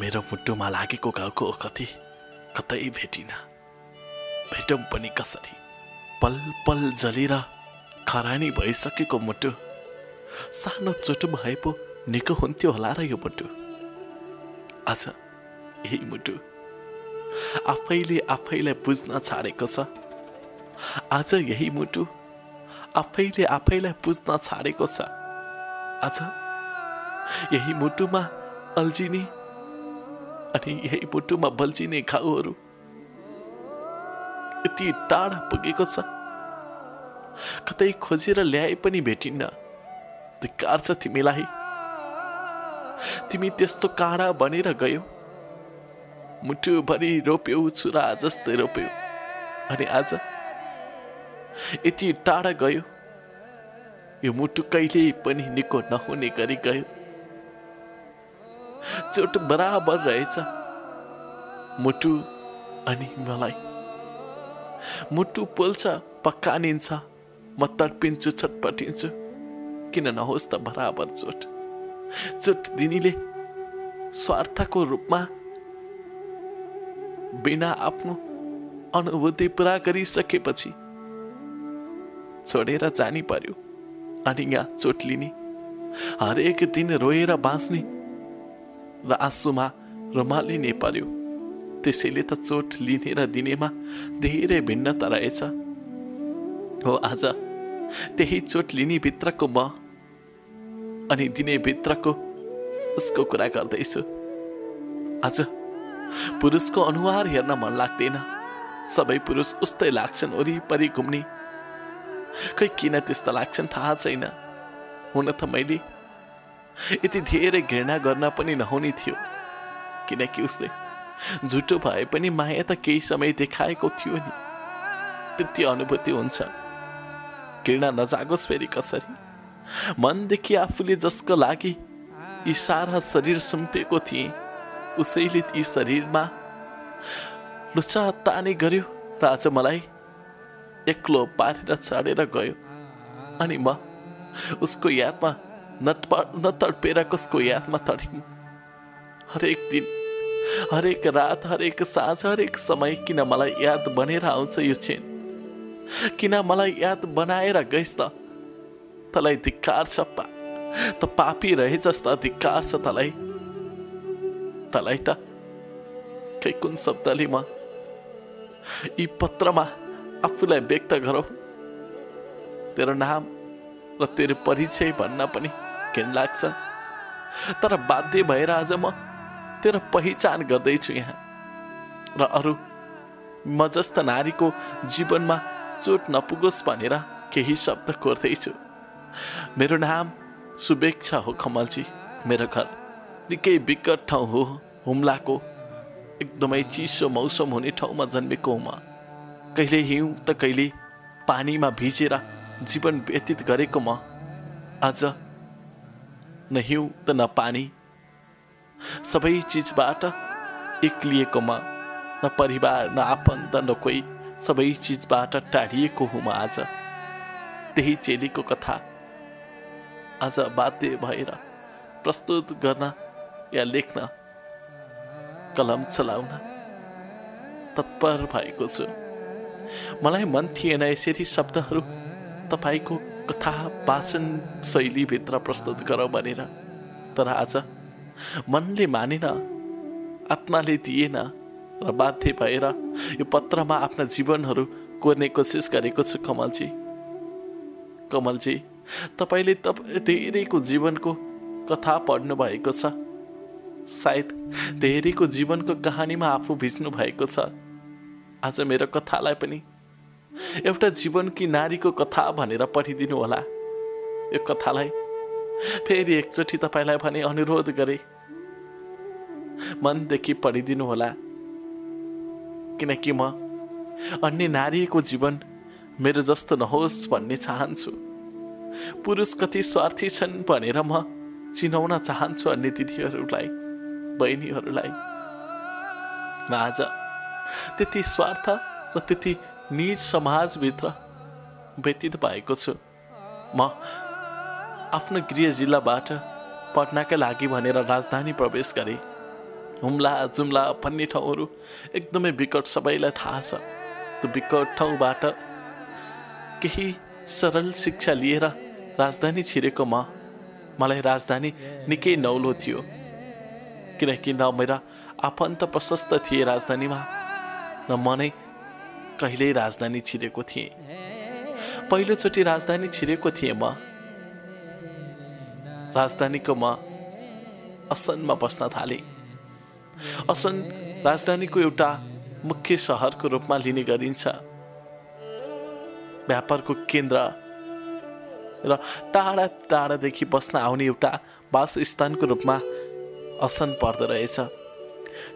मेरो मुटुमा लागेको घाउको ओखती कतै भेटिन। भेटौँ पनि कसरी? पल पल जलेर खरानी भइसकेको मुटु, सानो चोट भए पो निको हुन्थ्यो होला र यो मुटु। आज यही मुटु आफैले आफैलाई बुझ्न छाडेको छ। आज यही मुटु आफैले आफैलाई बुझ्न छाडेको छ। आज यही मुटुमा अल्झिने अनि यही मुटुमा बल्झिने घाउहरू यति टाढा पुगेको छ, कतै खोजेर ल्याए पनि भेटिन्न। धिक्कार छ तिमीलाई, तिमी त्यस्तो काँडा बनेर गयौ, मुटुभरि रोप्यौ, छुरा जस्तै रोप्यौ, अनि आज यति टाढा गयो। यो मुटु कहिले पनि निको नहुने गरी गयो। चोट बराबर रहेछ मुटु अनि मलाई। मुटु पोल्छ, पक्कानिन्छ, म तडपिन्छु, छटपटिन्छु, किन नहोस् त बराबर चोट। चोट दिनेले स्वार्थको रूपमा बिना आफ्नो अनुभूति पुरा गरिसकेपछि छोडेर जानी पर्यो। अनि यहाँ चोट लिने, हरेक दिन रोएर बाँच्ने र आँसुमा रुमालिने पर्यो। त्यसैले त चोट लिने र दिनेमा धेरै भिन्नता रहेछ। हो, आज त्यही चोट लिने भित्रको म अनि दिने भित्रको उसको कुरा गर्दैछु। आज पुरुषको अनुहार हेर्न मन लाग्दैन। सबै पुरुष उस्तै लाग्छन्, वरिपरि घुम्ने। खै किन त्यस्ता लाग्छन् थाहा छैन। हुन त मैले यति धेरै घृणा गर्न पनि नहुने थियो, किनकि उसले झुटो भए पनि माया त केही समय देखाएको थियो नि। त्यति अनुभूति हुन्छ। घृणा नजागोस् फेरि कसरी? मनदेखि आफूले जसको लागि यी सारा शरीर सुम्पेको थिए, उसैले यी शरीरमा लुच्चा ताने गर्यो र आज मलाई एक्लो पारेर छाडेर गयो। अनि म उसको यादमा नतडपेर कसको यादमा तडिम। हरेक दिन, हरेक रात, हरेक साँझ, हरेक समय किन मलाई याद बनेर आउँछ यो क्षण? किन मलाई याद बनाएर गइस् त? तलाई धिक्कार छ, त पापी रहेछस् त, धिक्कार छ तलाई। तलाई त खै कुन शब्दले म यी पत्रमा आफूलाई व्यक्त गरौँ? तेरो नाम र तेरो परिचय भन्न पनि घिन लाग्छ, तर बाध्य भएर आज म तेरो पहिचान गर्दैछु यहाँ। र अरू म जस्ता नारीको जीवनमा चोट नपुगोस् भनेर केही शब्द कोर्दैछु। मेरो नाम शुभेच्छा हो कमलजी। मेरो घर निकै विकट ठाउँ हो, हुम्लाको एकदमै चिसो मौसम हुने ठाउँमा जन्मेको हुँ म। कहिले हिउँ त कहिले पानीमा भिजेर जीवन व्यतीत गरेको म आज न हिउँ त न पानी, सबै चिजबाट एक्लिएको म। न परिवार, न आफन्त, न कोही, सबै चिजबाट टाढिएको हुँ म आज। त्यही चेलीको कथा आज बाध्य भएर प्रस्तुत गर्न या लेख्न, कलम चलाउन तत्पर भएको छु। मलाई मन थिएन यसरी शब्दहरू तपाईँको कथा वाचन शैलीभित्र प्रस्तुत गरौँ भनेर, तर आज मनले मानेन, आत्माले दिएन र बाध्य भएर यो पत्रमा आफ्ना जीवनहरू कोर्ने कोसिस गरेको छु। कमलजी, कमलजी, तपाईँले धेरैको जीवनको कथा पढ्नु भएको छ। सायद धेरैको जीवनको कहानीमा आफू भिज्नु भएको छ। आज मेरो कथालाई पनि एउटा जीवनकी नारीको कथा भनेर पढिदिनु होला। यो कथालाई फेरि एकचोटि तपाईँलाई भने अनुरोध गरे, मनदेखि पढिदिनु होला, किनकि म अन्य नारीको जीवन मेरो जस्तो नहोस् भन्ने चाहन्छु। पुरुष कति स्वार्थी छन् भनेर म चिनाउन चाहन्छु अन्य दिदीहरूलाई, बहिनीहरूलाई। म आज त्यति स्वार्थ र त्यति निज समाजभित्र व्यतीत भएको छु। म आफ्नो गृह जिल्लाबाट पढ्नका लागि भनेर राजधानी प्रवेश गरेँ। हुम्ला जुम्ला भन्ने ठाउँहरू एकदमै विकट, सबैलाई थाहा छ। त्यो विकट ठाउँबाट केही सरल शिक्षा लिएर राजधानी छिरेको मलाई राजधानी निकै नौलो थियो, किनकि न मेरा आफन्त प्रशस्त थिए राजधानीमा, न म नै कहिल्यै राजधानी छिरेको थिएँ। पहिलोचोटि राजधानी छिरेको थिएँ म। राजधानीको म असनमा बस्न थालेँ। असन राजधानीको एउटा मुख्य सहरको रूपमा लिने गरिन्छ, व्यापारको केन्द्र र टाढा टाढादेखि बस्न आउने एउटा वासस्थानको रूपमा असन पर्दो रहेछ।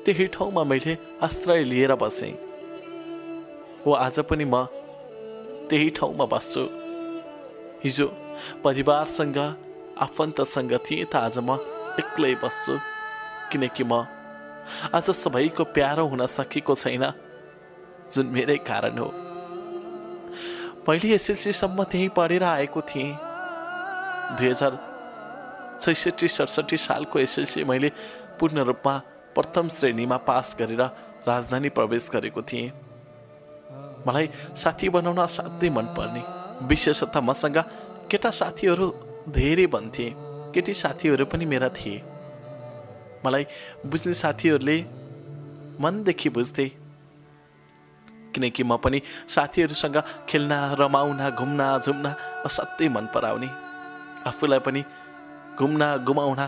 त्यही ठाउँमा मैले आश्रय लिएर बसेँ। हो आज पनि म त्यही ठाउँमा बस्छु। हिजो परिवारसँग आफन्तसँग थिएँ त आज म एक्लै बस्छु, किनकि म आज सबैको प्यारो हुन सकेको छैन, जुन मेरै कारण हो। मैले एसएलसीसम्म त्यहीँ पढेर आएको थिएँ। 2066-67 सालको एसएलसी मैले पूर्ण रूपमा प्रथम श्रेणीमा पास गरेर राजधानी प्रवेश गरेको थिएँ। मलाई साथी बनाउन असाध्यै मनपर्ने, विशेषतः मसँग केटा साथीहरू धेरै बन्थे, केटी साथीहरू पनि मेरा थिए। मलाई बुझ्ने साथीहरूले मनदेखि बुझ्थे, किनकि म पनि साथीहरूसँग खेल्न, रमाउन, घुम्न झुम्न असाध्यै मन पराउने, आफूलाई पनि घुम्न घुमाउन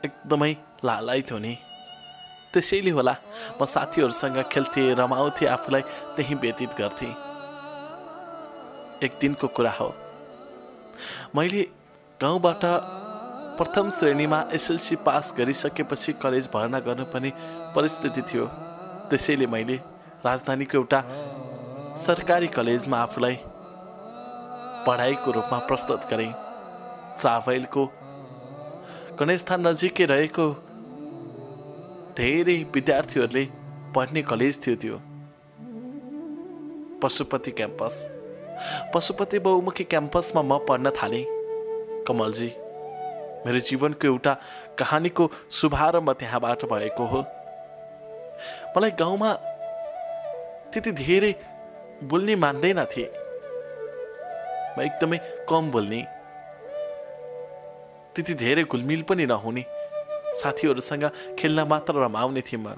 एकदमै लालायत हुने। त्यसैले होला म साथीहरूसँग खेल्थेँ, रमाउँथे, आफूलाई त्यहीँ व्यतीत गर्थेँ। एक दिनको कुरा हो, मैले गाउँबाट प्रथम श्रेणीमा एसएलसी पास गरिसकेपछि कलेज भर्ना गर्नुपर्ने परिस्थिति थियो। त्यसैले मैले राजधानीको एउटा सरकारी कलेजमा आफूलाई पढाइको रूपमा प्रस्तुत गरेँ। चावलको गणेशस्थान नजिकै रहेको धेरै विद्यार्थीहरूले पढ्ने कलेज थियो त्यो, पशुपति क्याम्पस। पशुपति बहुमुखी क्याम्पसमा म पढ्न थालेँ। कमलजी, मेरो जीवनको एउटा कहानीको शुभारम्भ त्यहाँबाट भएको हो। मलाई गाउँमा त्यति धेरै बोल्ने मान्दैन थिए, म एकदमै कम बोल्ने, त्यति धेरै घुलमिल पनि नहुने, साथीहरूसँग खेल्न मात्र रमाउने थिएँ म।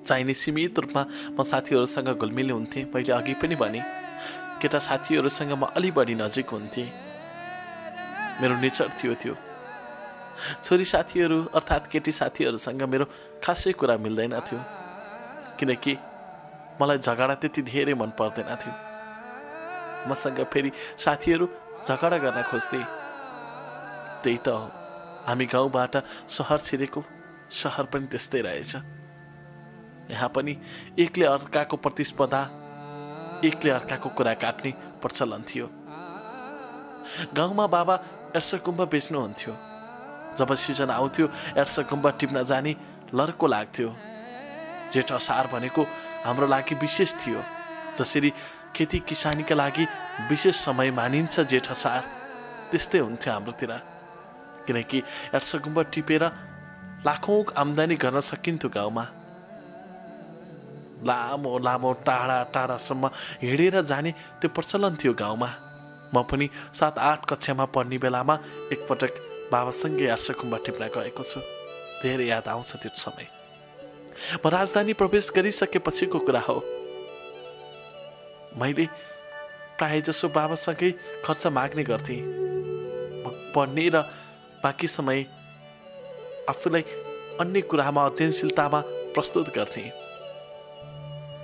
चाहिने सीमित रूपमा म साथीहरूसँग घुलमिल हुन्थेँ। मैले अघि पनि भने केटा साथीहरूसँग म अलि बढी नजिक हुन्थेँ, मेरो नेचर थियो त्यो। छोरी साथीहरू अर्थात् केटी साथीहरूसँग मेरो खासै कुरा मिल्दैन थियो, किनकि मलाई झगडा त्यति धेरै मन पर्दैन थियो। मसँग फेरि साथीहरू झगडा गर्न खोज्थे। त्यही त हो, हामी गाउँबाट सहर छिरेको, सहर पनि त्यस्तै रहेछ। यहाँ पनि एकले अर्काको प्रतिस्पर्धा, एकले अर्काको कुरा काट्ने प्रचलन थियो। गाउँमा बाबा एड्सकुम्ब बेच्नुहुन्थ्यो। जब सिजन आउँथ्यो एड्सकुम्ब टिप्न जाने लर्को लाग्थ्यो। जेठ असार भनेको हाम्रो लागि विशेष थियो। जसरी खेती किसानीका लागि विशेष समय मानिन्छ जेठ असार, त्यस्तै हुन्थ्यो हाम्रोतिर। किनकि एड्सकुम्ब टिपेर लाखौँ आम्दानी गर्न सकिन्थ्यो गाउँमा। लामो लामो टाढा टाढासम्म हिँडेर जाने त्यो प्रचलन थियो गाउँमा। म पनि 7-8 कक्षामा पढ्ने बेलामा एकपटक बाबासँगै एड्सकुम्ब टिप्न गएको छु। धेरै याद आउँछ त्यो समय। म राजधानी प्रवेश गरिसकेपछिको कुरा हो। मैले प्राय जसो बाबासँगै खर्च माग्ने गर्थेँ। म पढ्ने र बाँकी समय आफूलाई अन्य कुरामा अध्ययनशीलतामा प्रस्तुत गर्थेँ।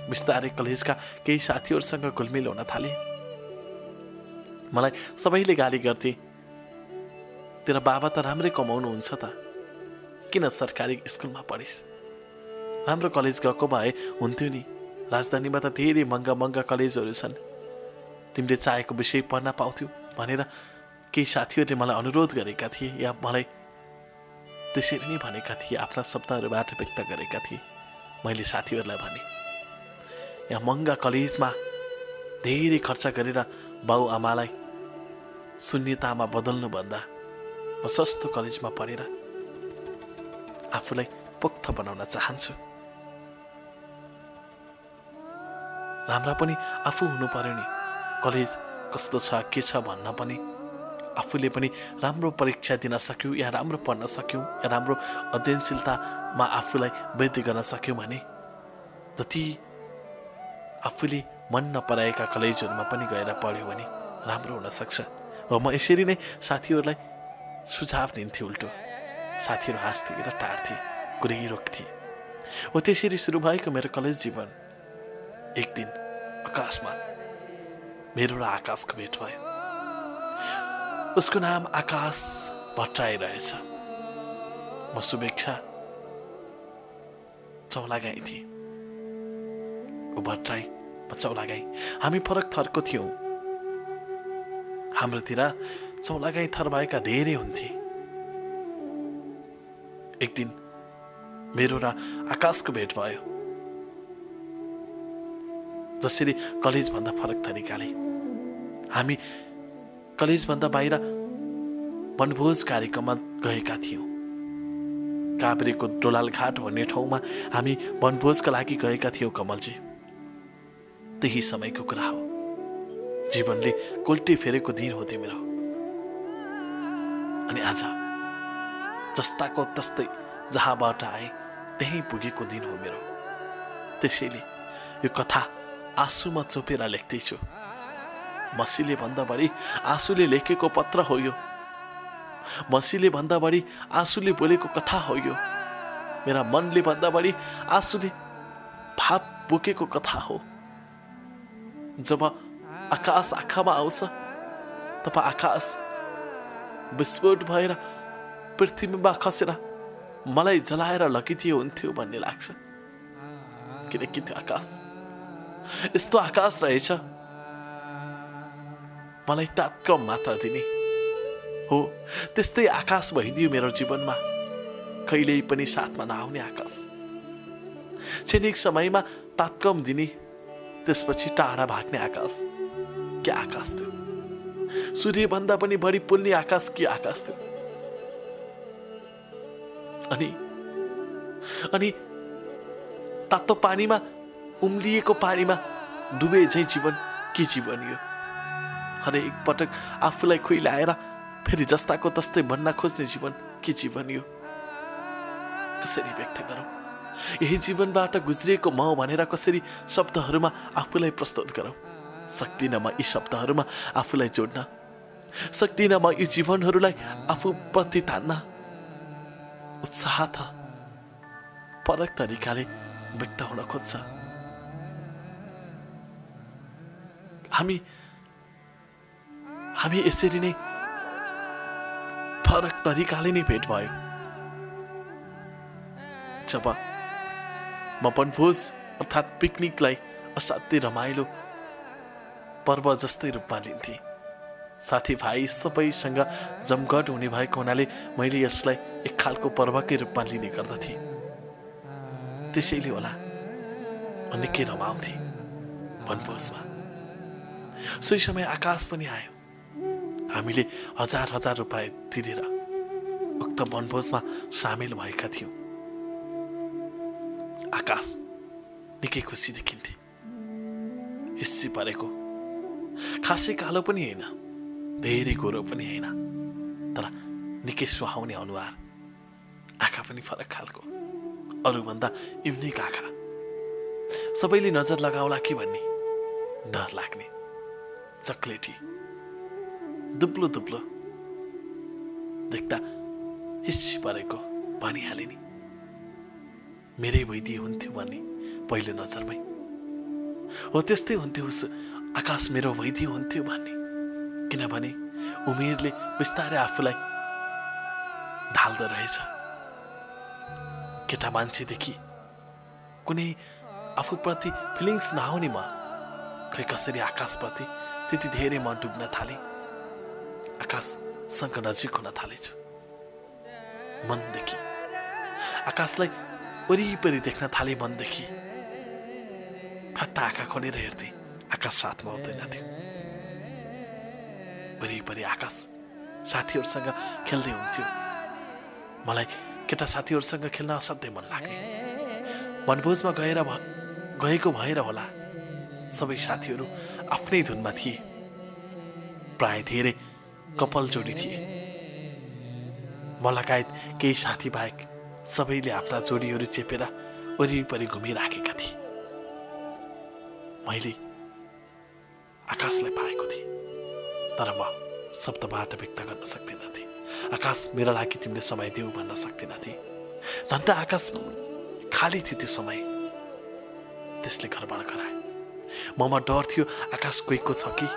बिस्तारै कलेजका केही साथीहरूसँग घुलमिल हुन थाले। मलाई सबैले गाली गर्थे, तेरा बाबा त राम्रै कमाउनुहुन्छ त, किन सरकारी स्कुलमा पढिस्? राम्रो कलेज गएको भए हुन्थ्यो नि। राजधानीमा त धेरै महँगा महँगा कलेजहरू छन्, तिमीले चाहेको विषय पढ्न पाउँथ्यौ भनेर केही साथीहरूले मलाई अनुरोध गरेका थिए, या मलाई त्यसरी नै भनेका थिए, आफ्ना शब्दहरूबाट व्यक्त गरेका थिए। मैले साथीहरूलाई भने, यहाँ महँगा कलेजमा धेरै खर्च गरेर बाउ आमालाई शून्यतामा बदल्नुभन्दा म सस्तो कलेजमा पढेर आफूलाई पोख्त बनाउन चाहन्छु। राम्रा पनि आफू हुनु पर्यो नि। कलेज कस्तो छ के छ भन्न पनि आफूले पनि राम्रो परीक्षा दिन सक्यौँ या राम्रो पढ्न सक्यौँ या राम्रो अध्ययनशीलतामा आफूलाई वृद्धि गर्न सक्यौँ भने जति आफूले मन नपराएका कलेजहरूमा पनि गएर पढ्यो भने राम्रो हुनसक्छ। हो म यसरी नै साथीहरूलाई सुझाव दिन्थेँ। उल्टो साथीहरू हाँस्थे र टाढ्थे, कुरै रोक्थे। हो त्यसरी सुरु भएको मेरो कलेज जीवन एक दिन अकस्मात मेरो र आकाशको भेट भयो। उसको नाम आकाश भट्टराई रहेछ। म शुभेच्छा चौलागाई थिएँ, ऊ भट्टराई म चौलागाई। हामी फरक थरको थियौँ। हाम्रोतिर चौलागाई थर भएका धेरै हुन्थे। एक दिन मेरो र आकाशको भेट भयो। जसरी कलेजभन्दा फरक तरिकाले हामी कलेजभन्दा बाहिर वनभोज कार्यक्रममा गएका थियौँ। काभ्रेको डोलाल घाट भन्ने ठाउँमा हामी वनभोजका लागि गएका थियौँ कमलजी। त्यही समयको कुरा हो। जीवनले कोल्टी फेरेको दिन हो त्यो मेरो। अनि आज जस्ताको तस्तै जहाँबाट आए त्यहीँ पुगेको दिन हो मेरो। त्यसैले यो कथा आँसुमा चोपेर लेख्दैछु। मसीले भन्दा बढी आँसुले लेखेको पत्र हो यो। मसीले भन्दा बढी आँसुले बोलेको कथा हो यो। मेरा मनले भन्दा बढी आँसुले भाव बोकेको कथा हो। जब आकाश आँखामा आउँछ तब आकाश विस्फोट भएर पृथ्वीमा खसेर मलाई जलाएर लगिदिए हुन्थ्यो भन्ने लाग्छ। किनकि त्यो आकाश यस्तो आकाश रहेछ मलाई तात्काल मात्र दिने हो। त्यस्तै आकाश भइदियो मेरो जीवनमा, कहिल्यै पनि साथमा नआउने आकाश। क्षणिक समयमा तात्काल दिने, त्यसपछि टाढा भाग्ने आकाश। के आकाश थियो? सूर्यभन्दा पनि बढी पोल्ने आकाश। के आकाश थियो? अनि तातो पानीमा उम्लिएको पानीमा डुबे झै जीवन। के जीवन यो? हरेक पटक आफूलाई खुइलाएर फेरि जस्ताको तस्तै भन्न खोज्ने जीवन। के जीवन यो? कसरी व्यक्त गरौँ? यही जीवनबाट गुज्रिएको म भनेर कसरी शब्दहरूमा आफूलाई प्रस्तुत गरौँ? सक्दिनँ म यी शब्दहरूमा आफूलाई जोड्न। सक्दिनँ म यी जीवनहरूलाई आफूप्रति तान्न। उत्साह त फरक तरिकाले व्यक्त हुन खोज्छ। हामी यसरी नै फरक तरिकाले नै भेट भयो। जब म वनभोज अर्थात् पिकनिकलाई असाध्यै रमाइलो पर्व जस्तै रूपमा लिन्थेँ। साथीभाइ सबैसँग जमघट हुने भएको हुनाले मैले यसलाई एक खालको पर्वकै रूपमा लिने गर्दथेँ। त्यसैले होला म निकै रमाउँथेँ वनभोजमा। सोही समय आकाश पनि आयो। हामीले हजार रुपैयाँ तिरेर उक्त वनभोजमा सामेल भएका थियौँ। आकाश निकै खुसी देखिन्थे। हिस्सी परेको, खासै कालो पनि होइन, धेरै गोरो पनि होइन, तर निकै सुहाउने अनुहार, आँखा पनि फरक खालको, अरूभन्दा युनिक आँखा। सबैले नजर लगाउला कि भन्ने डर लाग्ने, चक्लेटी, दुब्लो दुब्लो देख्दा हिस्सी परेको भनिहाले नि। मेरै वैदी हुन्थ्यो भन्ने पहिलो नजरमै। हो त्यस्तै हुन्थ्यो आकाश मेरो वैदी हुन्थ्यो भन्ने। किनभने उमेरले बिस्तारै आफूलाई ढाल्दो रहेछ। केटा मान्छेदेखि कुनै आफूप्रति फिलिङ्स नआउने म खै कसरी आकाशप्रति त्यति धेरै मन डुब्न थाले। आकाशसँग नजिक हुन थालेछु। मनदेखि आकाशलाई वरिपरि देख्न थाले। मनदेखि फट्टा आँखा खोलेर हेर्थे, आकाश साथमा आउँदैन थियो। वरिपरि आकाश साथीहरूसँग खेल्दै हुन्थ्यो। मलाई केटा साथीहरूसँग खेल्न असाध्यै मन लाग्ने। वनभोजमा गएको भएर होला सबै साथीहरू आफ्नै धुनमा थिए। प्राय धेरै कपाल जोडी थिए। मलगायत केही साथी बाहेक सबैले आफ्ना जोडीहरू चेपेर वरिपरि घुमिराखेका थिए। मैले आकाशलाई पाएको थिएँ, तर म शब्दबाट व्यक्त गर्न सक्दिनँ थिएँ। आकाश मेरा लागि तिमीले समय देऊ भन्न सक्दिनँ थिएँ। धन्न आकाश खाली थियो त्यो समय। त्यसले घरबाट कराए। ममा डर थियो आकाश गएको छ कि।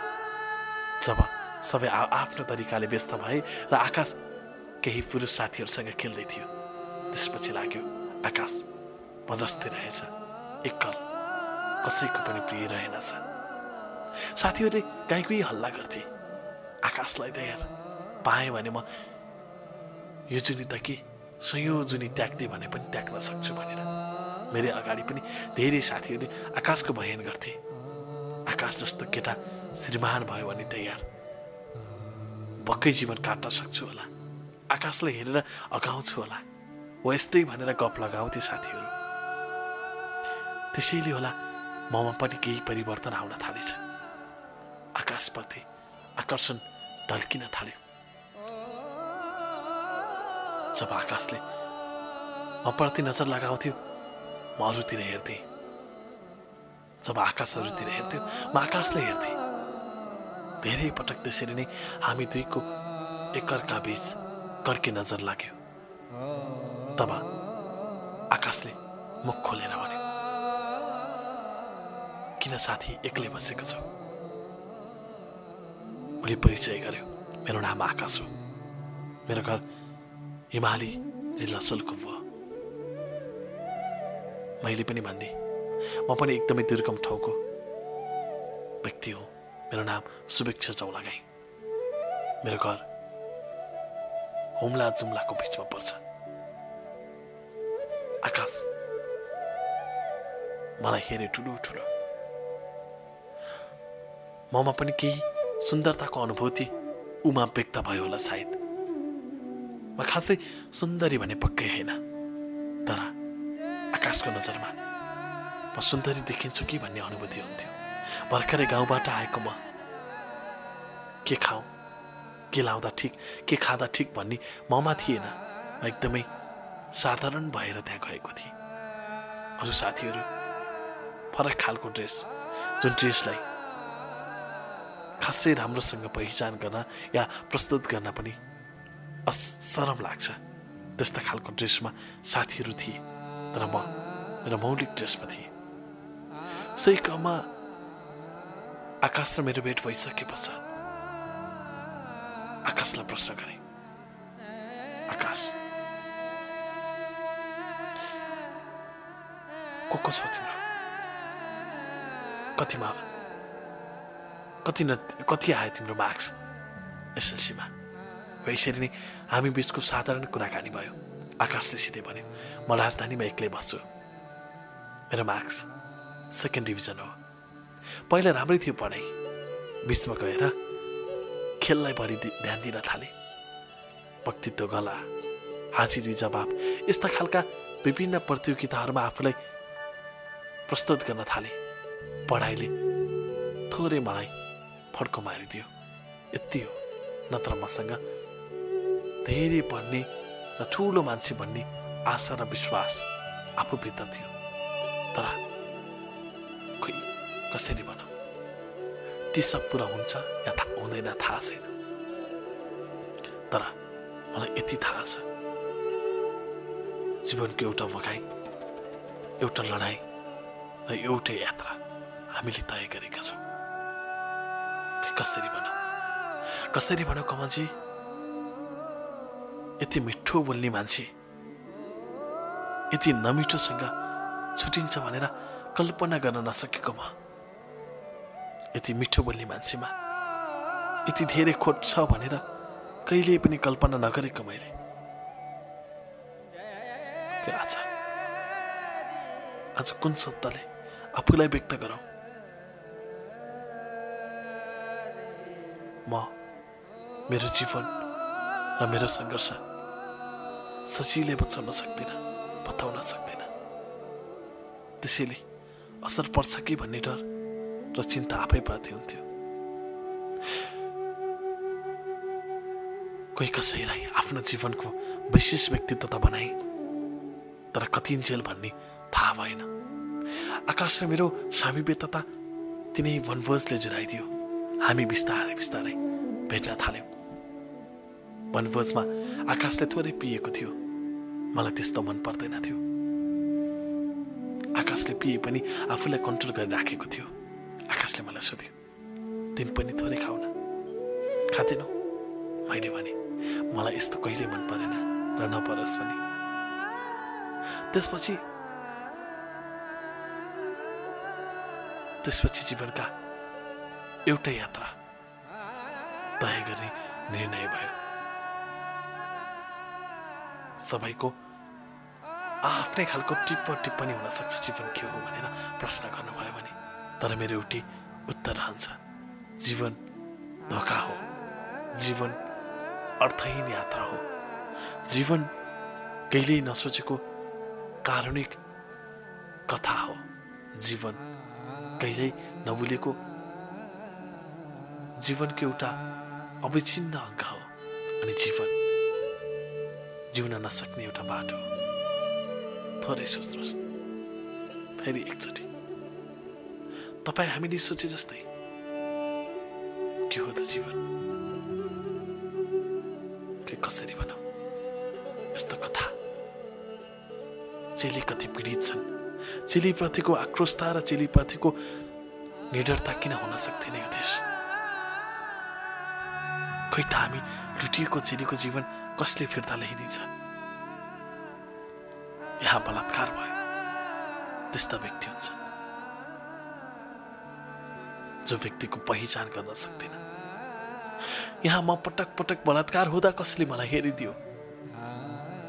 जब सबै आफ्नो तरिकाले व्यस्त भए र आकाश केही पुरुष साथीहरूसँग खेल्दै थियो, त्यसपछि लाग्यो आकाश म जस्तै रहेछ, एक्कल, कसैको पनि प्रिय रहेनछ। साथीहरूले गाईकै हल्ला गर्थे। आकाशलाई त यार पाएँ भने म यो जुनी त के सयौं जुनी त्याग्दै भने पनि त्याग्न सक्छु भनेर। मेरो अगाडि पनि धेरै साथीहरूले आकाशको बयान गर्थे। आकाश जस्तो केटा श्रीमान भयो भने त यार पक्कै जीवन काट्न सक्छु होला, आकाशलाई हेरेर अगाउँछु होला, हो यस्तै भनेर गफ लगाउँथे साथीहरू। त्यसैले होला ममा पनि केही परिवर्तन आउन थालेछ। आकाशप्रति आकर्षण ढल्किन थाल्यो। जब आकाशले मप्रति नजर लगाउँथ्यो म अरूतिर हेर्थेँ। जब आकाश अरूतिर हेर्थ्यो म आकाशलाई हेर्थेँ। धेरै पटक त्यसरी नै हामी दुईको एकअर्का बीच कड्के नजर लाग्यो। तब आकाशले मुख खोलेर भन्यो, किन साथी एक्लै बसेको छौ? उसले परिचय गर्यो, मेरो नाम आकाश हो, मेरो घर हिमाली जिल्ला सोलुखुम्बु हो। मैले पनि भन्दी म पनि एकदमै दुर्गम ठाउँको व्यक्ति हो, मेरो नाम शुभेच्छा चौलागाई, मेरो घर हुम्ला जुम्लाको बिचमा पर्छ। आकाश मलाई हेरे ठुलो ठुलो। ममा पनि केही सुन्दरताको अनुभूति उमा व्यक्त भयो होला सायद। म खासै सुन्दरी भने पक्कै होइन, तर आकाशको नजरमा म सुन्दरी देखिन्छु कि भन्ने अनुभूति हुन्थ्यो। भर्खरै गाउँबाट आएको म के खाऊँ, के लाउँदा ठिक, के खाँदा ठिक भन्ने ममा थिएन। म एकदमै साधारण भएर त्यहाँ गएको थिएँ। अरू साथीहरू फरक खालको ड्रेस, जुन ड्रेसलाई खासै राम्रोसँग पहिचान गर्न या प्रस्तुत गर्न पनि शरम लाग्छ, त्यस्ता खालको ड्रेसमा साथीहरू थिए। तर म मेरो मौलिक ड्रेसमा थिएँ। सही क्रममा आकाश र मेरो भेट भइसके पश्चात आकाशलाई प्रश्न गरेँ, आकाश को छ तिम्रो? कति आयो तिम्रो मार्क्स एसएलसीमा? यसरी नै हामी बिचको साधारण कुराकानी भयो। आकाशले सिधै भन्यो, म राजधानीमा एक्लै बस्छु, मेरो मार्क्स सेकेन्ड डिभिजन हो। पहिला राम्रै थियो पढाइ, बिचमा गएर खेललाई बढी ध्यान दिन थाले। वक्तित्व गला, हाजिरी जवाब यस्ता खालका विभिन्न प्रतियोगिताहरूमा आफूलाई प्रस्तुत गर्न थाले। पढाइले थोरै मलाई फड्को मारिदियो, यति हो। नत्र मसँग धेरै पढ्ने र ठुलो मान्छे भन्ने आशा र विश्वास आफूभित्र थियो। तर खोइ कसरी भनौँ, ती सब पुरा हुन्छ या हुँदैन थाहा छैन। तर मलाई यति थाहा छ, जीवनको एउटा भगाई, एउटा लडाई र एउटै यात्रा हामीले तय गरेका छौँ। कसरी भनौँ कमलजी, यति मिठो बोल्ने मान्छे यति नमिठोसँग छुटिन्छ भनेर कल्पना गर्न नसकेको म, यति मिठो बोल्ने मान्छेमा यति धेरै खोट छ भनेर कहिल्यै पनि कल्पना नगरेको मैले। आज कुन सत्ताले आफूलाई व्यक्त गरौँ? म, मेरो जीवन र मेरो सङ्घर्ष सजिलै बचाउन सक्दिनँ, बताउन सक्दिनँ। त्यसैले असर पर्छ कि भन्ने डर र चिन्ता आफैप्रति हुन्थ्यो। कोही कसैलाई आफ्नो जीवनको विशेष व्यक्तित्व त बनाए, तर कतिन्जेल भन्ने थाहा भएन। आकाश र मेरो सामिप्यता तिनै वनभोजले जुराइदियो। हामी बिस्तारै बिस्तारै भेट्न थाल्यौँ। वनभोजमा आकाशले थोरै पिएको थियो, मलाई त्यस्तो मन पर्दैन थियो। आकाशले पिए पनि आफूलाई कन्ट्रोल गरेर राखेको थियो। आकाशले मलाई सोध्यो, तिमी पनि थोरै खाऊ न। खाँदैनौ? मैले भने, मलाई यस्तो कहिले मन परेन र नपरोस् पनि। त्यसपछि जीवनका एउटै यात्रा तय गर्ने निर्णय भयो। सबैको आफ्नै खालको टिप्पणी हुन सक्छ जीवन के हो भनेर प्रश्न गर्नुभयो भने, तर मेरो एउटै उत्तर रहन्छ, जीवन धोका हो, जीवन अर्थहीन यात्रा हो, जीवन कहिल्यै नसोचेको कारुणिक कथा हो, जीवन कहिल्यै नभुलेको जीवनको एउटा अविच्छिन्न अङ्ग हो, अनि जीवन जिउन नसक्ने एउटा बाटो हो। थोरै सोच्नुहोस् फेरि एकचोटि, तपाईँ हामीले सोचे जस्तै के हो त जीवन? के कसरी भनौँ यस्तो कथा? चेली कति पीडित छन्, चेलीप्रतिको आक्रोशता र चेलीप्रतिको निडरता किन हुन सक्दैन यो देश? खोइ त हामी लुटिएको चेलीको जीवन कसले फिर्ता ल्याइदिन्छ? यहाँ बलात्कार भयो, त्यस्ता व्यक्ति हुन्छ जो व्यक्तिको पहिचान गर्न सक्दैन। यहाँ म पटक पटक बलात्कार हुँदा कसले मलाई हेरिदियो,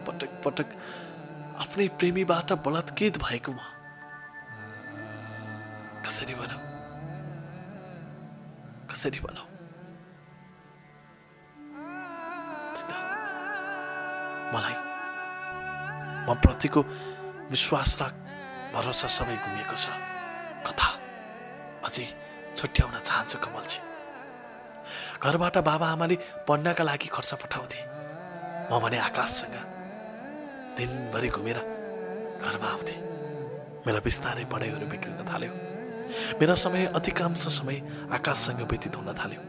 पटक पटक आफ्नै प्रेमीबाट बलात्कृत भएको म कसरी भनौँ? कसरी भनौँ? मलाई म प्रतिको विश्वास र भरोसा सबै गुमिएको छ। कथा अझै छुट्याउन चाहन्छु कमलजी। घरबाट बाबा आमाले पढ्नका लागि खर्च पठाउँथे। म भने आकाशसँग दिनभरि घुमेर घरमा आउँथे। मेरा बिस्तारै पढाइहरू बिग्रिन थाल्यो। मेरा समय अधिकांश समय आकाशसँग व्यतीत हुन थाल्यो।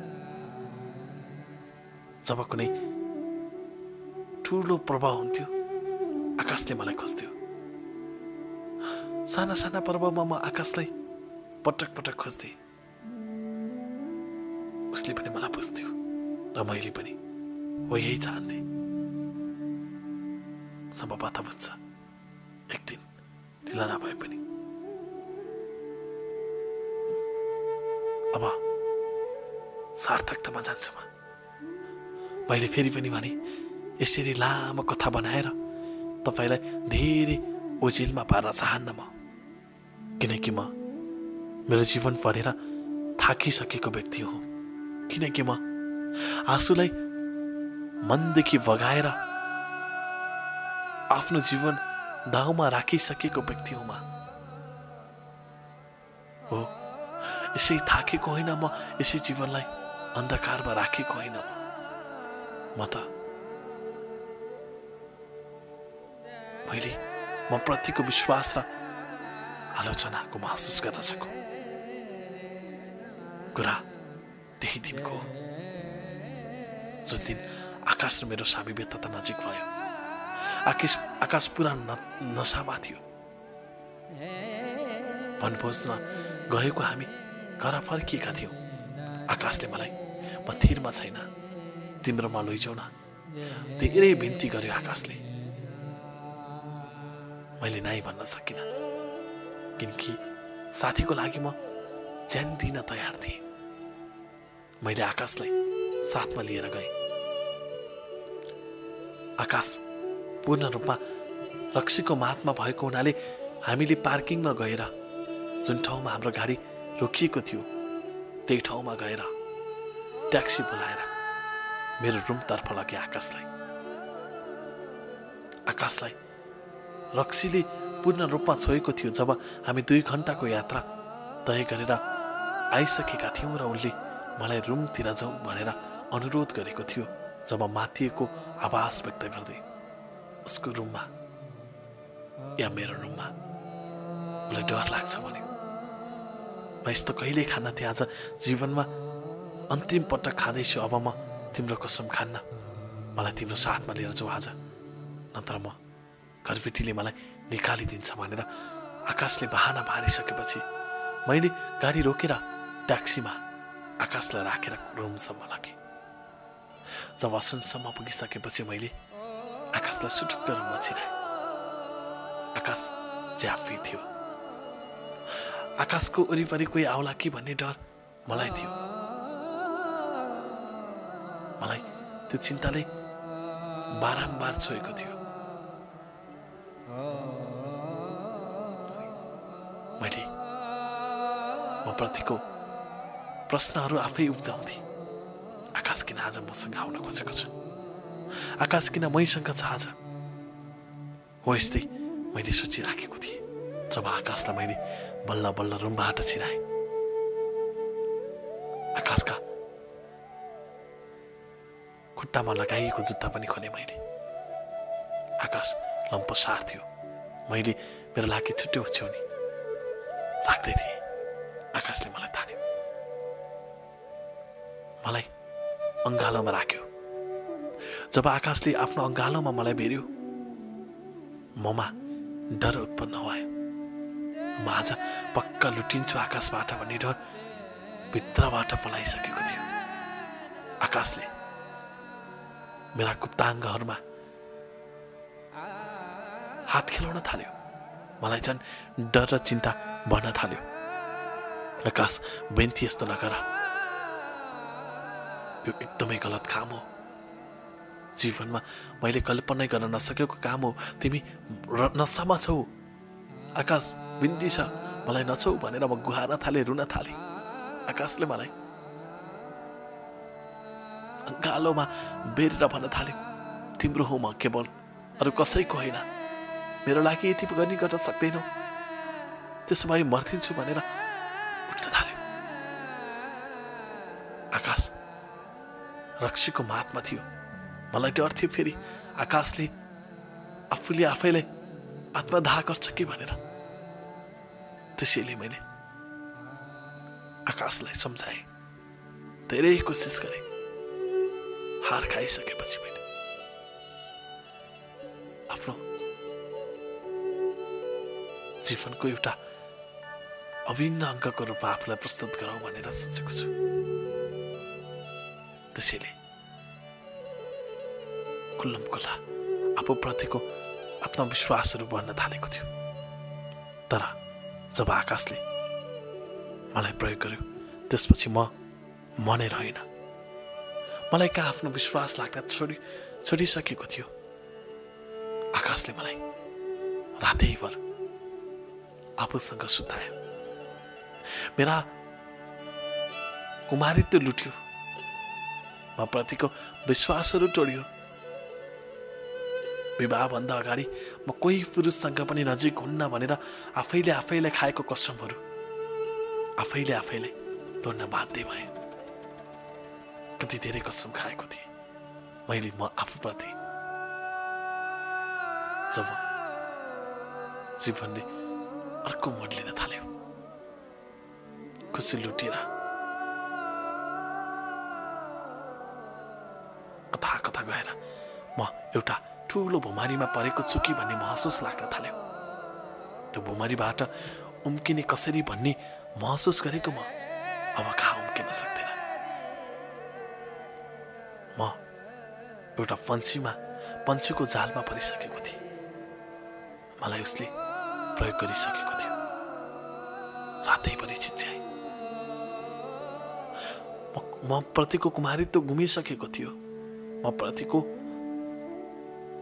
जब कुनै ठुलो प्रभाव हुन्थ्यो, आकाशले मलाई खोज्थ्यो। साना साना पर्वमा म आकाशलाई पटक पटक खोज्थेँ। उसले पनि मलाई बुझ्थ्यो र मैले पनि हो यही चाहन्थेँ। सम्भवतः बुझ्छ एक दिन, ढिला नभए पनि। अब सार्थकतामा जान्छु म। मैले फेरि पनि भने, यसरी लामो कथा बनाएर तपाईँलाई धेरै ओझेलमा पार्न चाहन्न म, किनकि म मेरो जीवन पढेर थाकिसकेको व्यक्ति हुँ। किनकि म आँसुलाई मनदेखि बगाएर आफ्नो जीवन दाउमा राखिसकेको व्यक्ति हुँ म। हो, यसै थाकेको होइन म, यसै जीवनलाई अन्धकारमा राखेको होइन म त मैले म प्रतिको विश्वास र आलोचनाको महसुस गर्न सकूँ। कुरा त्यही दिनको जुन दिन आकाश र मेरो सामिप्यता नजिक भयो। आकाश पुरा नसामा थियो। वनभोजमा गएको हामी घर फर्किएका थियौँ। आकाशले मलाई, म थिरमा छैन, तिम्रोमा लैजाऊ न, धेरै बिन्ती गर्यो आकाशले। मैले नाइ भन्न सकिनँ, किनकि साथीको लागि म ज्यान दिन तयार थिएँ। मैले आकाशलाई साथमा लिएर गएँ। आकाश पूर्ण रूपमा रक्सीको मातमा भएको हुनाले हामीले पार्किङमा गएर जुन ठाउँमा हाम्रो गाडी रोकिएको थियो त्यही ठाउँमा गएर ट्याक्सी बोलाएर मेरो रुमतर्फ लगे आकाशलाई। आकाशलाई रक्सीले पूर्ण रूपमा छोएको थियो जब हामी 2 घण्टाको यात्रा तय गरेर आइसकेका थियौँ र उनले मलाई रुमतिर जाउँ भनेर अनुरोध गरेको थियो। जब माथिएको आवाज व्यक्त गर्दै उसको रुममा या मेरो रुममा उसलाई डर लाग्छ भन्यो। म यस्तो कहिल्यै खान्न थिएँ, आज जीवनमा अन्तिम पटक खाँदैछु। अब म तिम्रो कसम खान्न, मलाई तिम्रो साथमा लिएर जाऊ आज, नत्र म घरबेटीले मलाई निकालिदिन्छ भनेर आकाशले बहाना पारिसकेपछि मैले गाडी रोकेर ट्याक्सीमा आकाशलाई राखेर रुमसम्म लगेँ। जब असनसम्म पुगिसकेपछि मैले आकाशलाई सुटुक्क रुममा छिराएँ। आकाश च्याफी थियो। आकाशको वरिपरि कोही आउला कि भन्ने डर मलाई थियो। मलाई त्यो चिन्ताले बारम्बार छोएको थियो। मैले म प्रतिको प्रश्नहरू आफै उब्जाउँथे। आकाश किन आज मसँग आउन खोजेको छ? आकाश किन मैसँग छ आज? हो यस्तै मैले सोचिराखेको थिएँ जब आकाशलाई मैले बल्ल बल्ल रुमबाट छिराएँ। आकाशका खुट्टामा लगाइएको जुत्ता पनि खोलेँ मैले। आकाश लम्पसार थियो। मैले मेरो लागि छुट्टै ओछ्याउनी राख्दै थिएँ। आकाशले मलाई तान्यो, मलाई अङ्गालोमा राख्यो। जब आकाशले आफ्नो अङ्गालोमा मलाई बेर्यो ममा डर उत्पन्न भयो। म आज पक्का लुटिन्छु आकाशबाट भन्ने डर भित्रबाट पलाइसकेको थियो। आकाशले मेरा गुप्ताङ्गहरूमा हात खेलाउन थाल्यो। मलाई झन् डर र चिन्ता बढ्न थाल्यो। आकाश, बेन्ती यस्तो नगर, यो एकदमै गलत काम हो। जीवनमा मैले कल्पना गर्न नसकेको काम हो। तिमी नसामा छौ। आकाश, बिन्ती छ, मलाई नछौ भनेर म गुहार्न थालेँ, रुन थालेँ। आकाशले मलाई अङ्गालोमा बेरेर भन्न थाल्यो, तिम्रो हो म, केवल अरू कसैको होइन। मेरो लागि यति पनि गर्न सक्दैनौ? त्यसो भए मर्थिन्छु भनेर उठ्न थाल्यो। आकाश रक्सीको मातमा थियो। मलाई डर थियो फेरि आकाशले आफूले आफैलाई आत्मदाह गर्छ कि भनेर। त्यसैले मैले आकाशलाई सम्झाएँ, धेरै कोसिस गरेँ। हार खाइसकेपछि मैले आफ्नो जीवनको एउटा अभिन्न अङ्गको रूपमा आफूलाई प्रस्तुत गरौँ भनेर सोचेको छु। त्यसैले खुल्लम खुल्ला आफूप्रतिको आत्मविश्वासहरू बढ्न थालेको थियो। तर जब आकाशले मलाई प्रयोग गर्यो त्यसपछि म नै रहेन। मलाई कहाँ आफ्नो विश्वास लाग्न छोडिसकेको थियो। आकाशले मलाई रातैभर आफूसँग सुतायो। मेरा कुमारित्व लुट्यो। म प्रतिको विश्वासहरू तोड्यो। विवाहभन्दा अगाडि म कोही पुरुषसँग पनि नजिक हुन्न भनेर आफैले आफैलाई खाएको कसमहरू आफैले तोड्न बाध्य भए। कति धेरै कसम खाएको थिएँ मैले म आफूप्रति। जब जीवनले अर्को मोड लिन थाल्यो, खुसी लुटेर कता कता गएर म एउटा ठुलो भुमारीमा परेको छु कि भन्ने महसुस लाग्न थाल्यो। त्यो भुमारीबाट उम्किने कसरी भन्ने महसुस गरेको म अब कहाँ उम्किन सक्दिनँ। म एउटा पन्छीको जालमा परिसकेको थिएँ। मलाई उसले प्रयोग गरिसकेको थियो। रातैभरि चिच्याएँ। म प्रतिको कुमारित्व गुमिसकेको थियो। म प्रतिको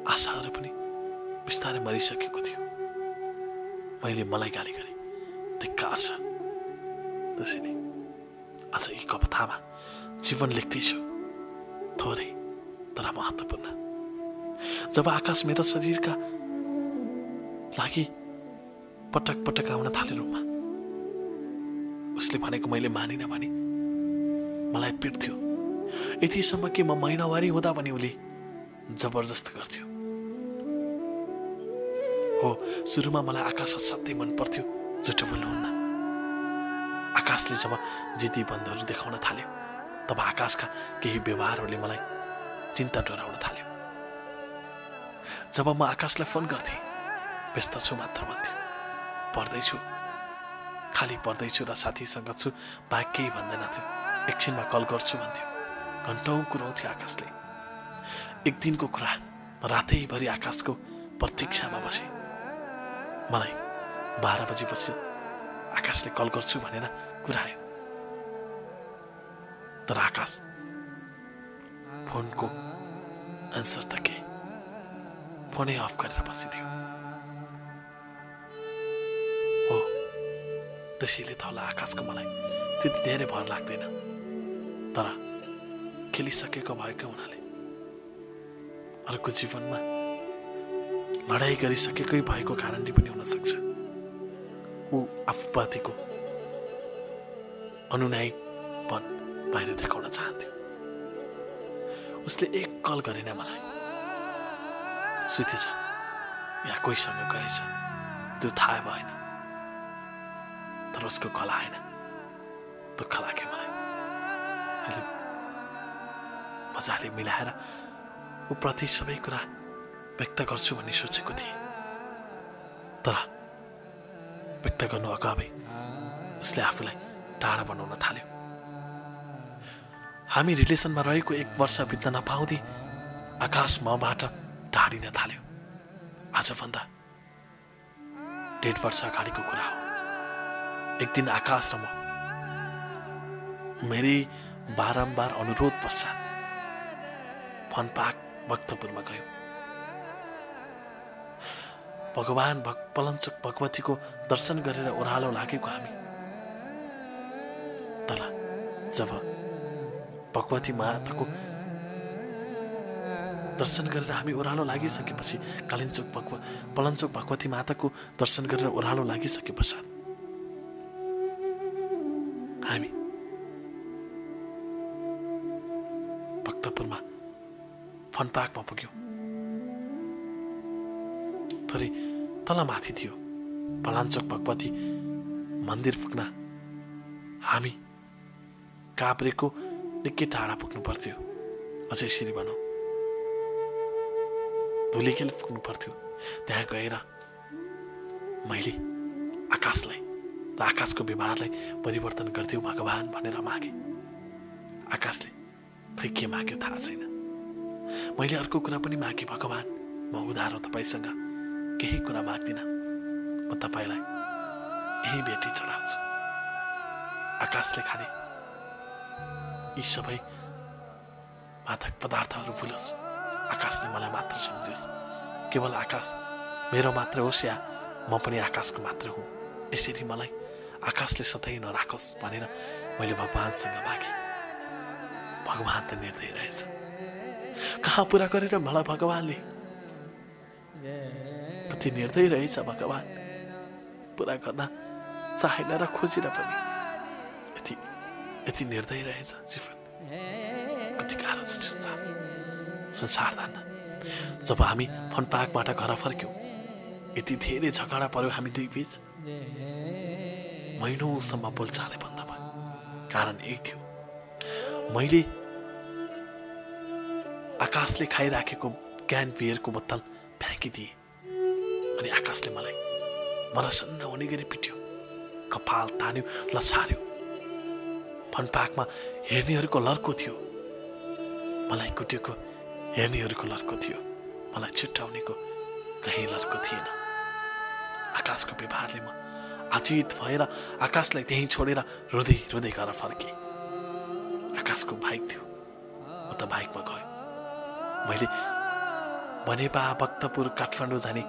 आशाहरू पनि बिस्तारै मरिसकेको थियो। मैले मलाई गाली गरेँ, धिक्कार छ। त्यसैले आज यी कवितामा जीवन लेख्दैछु, थोरै तर महत्त्वपूर्ण। जब आकाश मेरो शरीरका लागि पटक पटक आउन थाले रुममा, उसले भनेको मैले मानिन भने मलाई पिट्थ्यो। यतिसम्म कि म महिनावारी हुँदा पनि उसले जबरजस्त गर्थ्यो। हो, सुरुमा मलाई आकाश असाध्यै मन पर्थ्यो, झुटो बोल्नुहुन्न। आकाशले जब जिद्दी बन्धहरू देखाउन थाल्यो, तब आकाशका केही व्यवहारहरूले मलाई चिन्ता डराउन थाल्यो। जब म आकाशलाई फोन गर्थेँ, व्यस्त छु मात्र भन्थ्यो, पढ्दैछु, खाली पढ्दैछु र साथीसँग छु बाहेक केही भन्दैन थियो। एकछिनमा कल गर्छु भन्थ्यो। घन्टौँ कुराउँथ्यो आकाशले। एक दिनको कुरा, रातैभरि आकाशको प्रतीक्षामा बसेँ। मलाई 12 बजेपछि आकाशले कल गर्छु भनेर कुरायो, तर आकाश फोनको एन्सर त के, फोनै अफ गरेर बसिदियो। हो, त्यसैले त होला आकाशको मलाई त्यति धेरै भर लाग्दैन, तर खेलिसकेको भएको हुनाले अर्को जीवनमा लडाइँ गरिसकेकै भएको कारणले पनि हुन सक्छ। ऊ आफूप्रतिको अनुनयपन बाहिर देखाउन चाहन्थ्यो। उसले एक कल गरेन मलाई, सुतेछ या कोहीसँग गएछ त्यो थाहा भएन, तर उसको कल आएन। दुःख लाग्यो मलाई। मैले मजाले मिलाएर ऊप्रति सबै कुरा व्यक्त गर्छु भन्ने सोचेको थिएँ, तर व्यक्त गर्नु अगावै उसले आफूलाई टाढा बनाउन थाल्यो। हामी रिलेसनमा रहेको 1 वर्ष बित्न नपाउँदै आकाश मबाट टाढिन थाल्यो। आजभन्दा 1.5 वर्ष अगाडिको कुरा हो। एक दिन आकाश र म मेरै बारम्बार अनुरोध पश्चात फनपार्क भक्तपुरमा गयौँ। भगवान पलञ्चोक भगवतीको दर्शन गरेर ओह्रालो लागेको हामी। तर जब भगवती माताको दर्शन गरेर हामी ओह्रालो लागिसकेपछि, पलञ्चोक भगवती माताको दर्शन गरेर ओह्रालो लागिसके पश्चात हामी भक्तपुरमा फनपार्कमा पुग्यौँ। थोरै तल माथि थियो पलाञ्चोक भगवती मन्दिर पुग्न हामी काभ्रेको निकै टाढा पुग्नु पर्थ्यो। अझै सिरी भनौँ धुलीखेल पुग्नु पर्थ्यो। त्यहाँ गएर मैले आकाशलाई र आकाशको व्यवहारलाई परिवर्तन गरिदिऊ भगवान भनेर मागे। आकाशले खै के माग्यो थाहा छैन। मैले अर्को कुरा पनि मागे, भगवान म उधार हो तपाईँसँग, केही कुरा माग्दिनँ, म तपाईँलाई यही भेटी चढाउँछु। आकाशले खाने यी सबै मादक पदार्थहरू भुलोस्, आकाशले मलाई मात्र सम्झोस्। केवल आकाश मेरो मात्र होस् या म पनि आकाशको मात्र हुँ, यसरी मलाई आकाशले सधैँ नराखोस् भनेर मैले भगवानसँग मागे। भगवान त निर्दय रहेछ। कहाँ पुरा गरेर मलाई भगवानले, कति निर्दय रहेछ भगवान। पुरा गर्न चाहेन र खोजेर पनि यति निर्दय रहेछ जीवन। कति गाह्रो छ संसार धान्न। जब हामी फनपार्कबाट घर फर्क्यौँ, यति धेरै झगडा पर्यो हामी दुई बीच। महिनौसम्म बोलचालै बन्द भयो। कारण एक थियो, मैले आकाशले खाइराखेको क्यान बियरको बोतल फ्याँकिदिए अनि आकाशले मलाई मरसन्न हुने गरी पिट्यो, कपाल तान्यो, लसार्यो। फनपार्कमा हेर्नेहरूको लर्को थियो, मलाई कुटेको हेर्नेहरूको लर्को थियो, मलाई छुट्याउनेको कहीँ लर्को थिएन। आकाशको व्यवहारले म अचेत भएर आकाशलाई त्यहीँ छोडेर रुँदै रुँदै घर फर्केँ। आकाशको बाइक थियो, ऊ त बाइकमा गयो। मैले बनेपा भक्तपुर काठमाडौँ जाने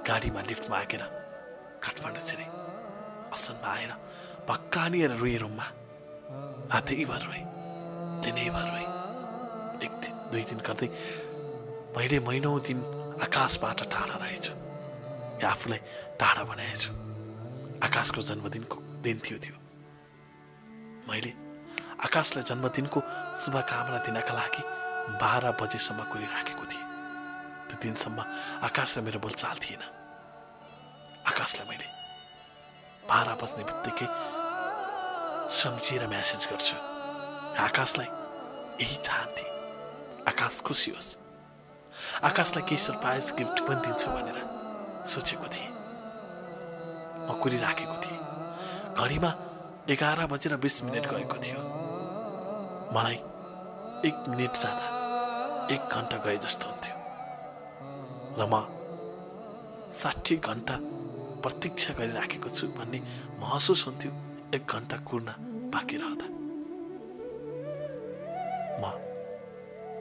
गाडीमा लिफ्ट मागेर काठमाडौँ छिरेँ। असनमा आएर भक्कानिएर रोएँ रुममा। रातैभर रोएँ, दिनैभर रोएँ। 1 दिन 2 दिन गर्दै म मैले महिनौं दिन आकाशबाट टाढा रहेछु या आफूलाई टाढा बनाएछु। आकाशको जन्मदिनको दिन थियो त्यो। मैले आकाशलाई जन्मदिनको शुभकामना दिनका लागि 12 बजेसम्म कुरिराखेको थिएँ। त्यो दिनसम्म आकाशले मेरो बोलचाल थिएन। आकाशलाई मैले 12 बज्ने बित्तिकै सम्झिएर म्यासेज गर्छु। आकाशलाई यही चाहन्थे, आकाश खुसी होस्, आकाशलाई केही सरप्राइज गिफ्ट पनि दिन्छु भनेर सोचेको थिएँ। म कुरिराखेको थिएँ। घडीमा 11:20 गएको थियो। मलाई 1 मिनेट जाँदा 1 घण्टा गए जस्तो हुन्थ्यो र म 60 घण्टा प्रतीक्षा गरिराखेको छु भन्ने महसुस हुन्थ्यो। 1 घण्टा कुर्न बाँकी रहँदा म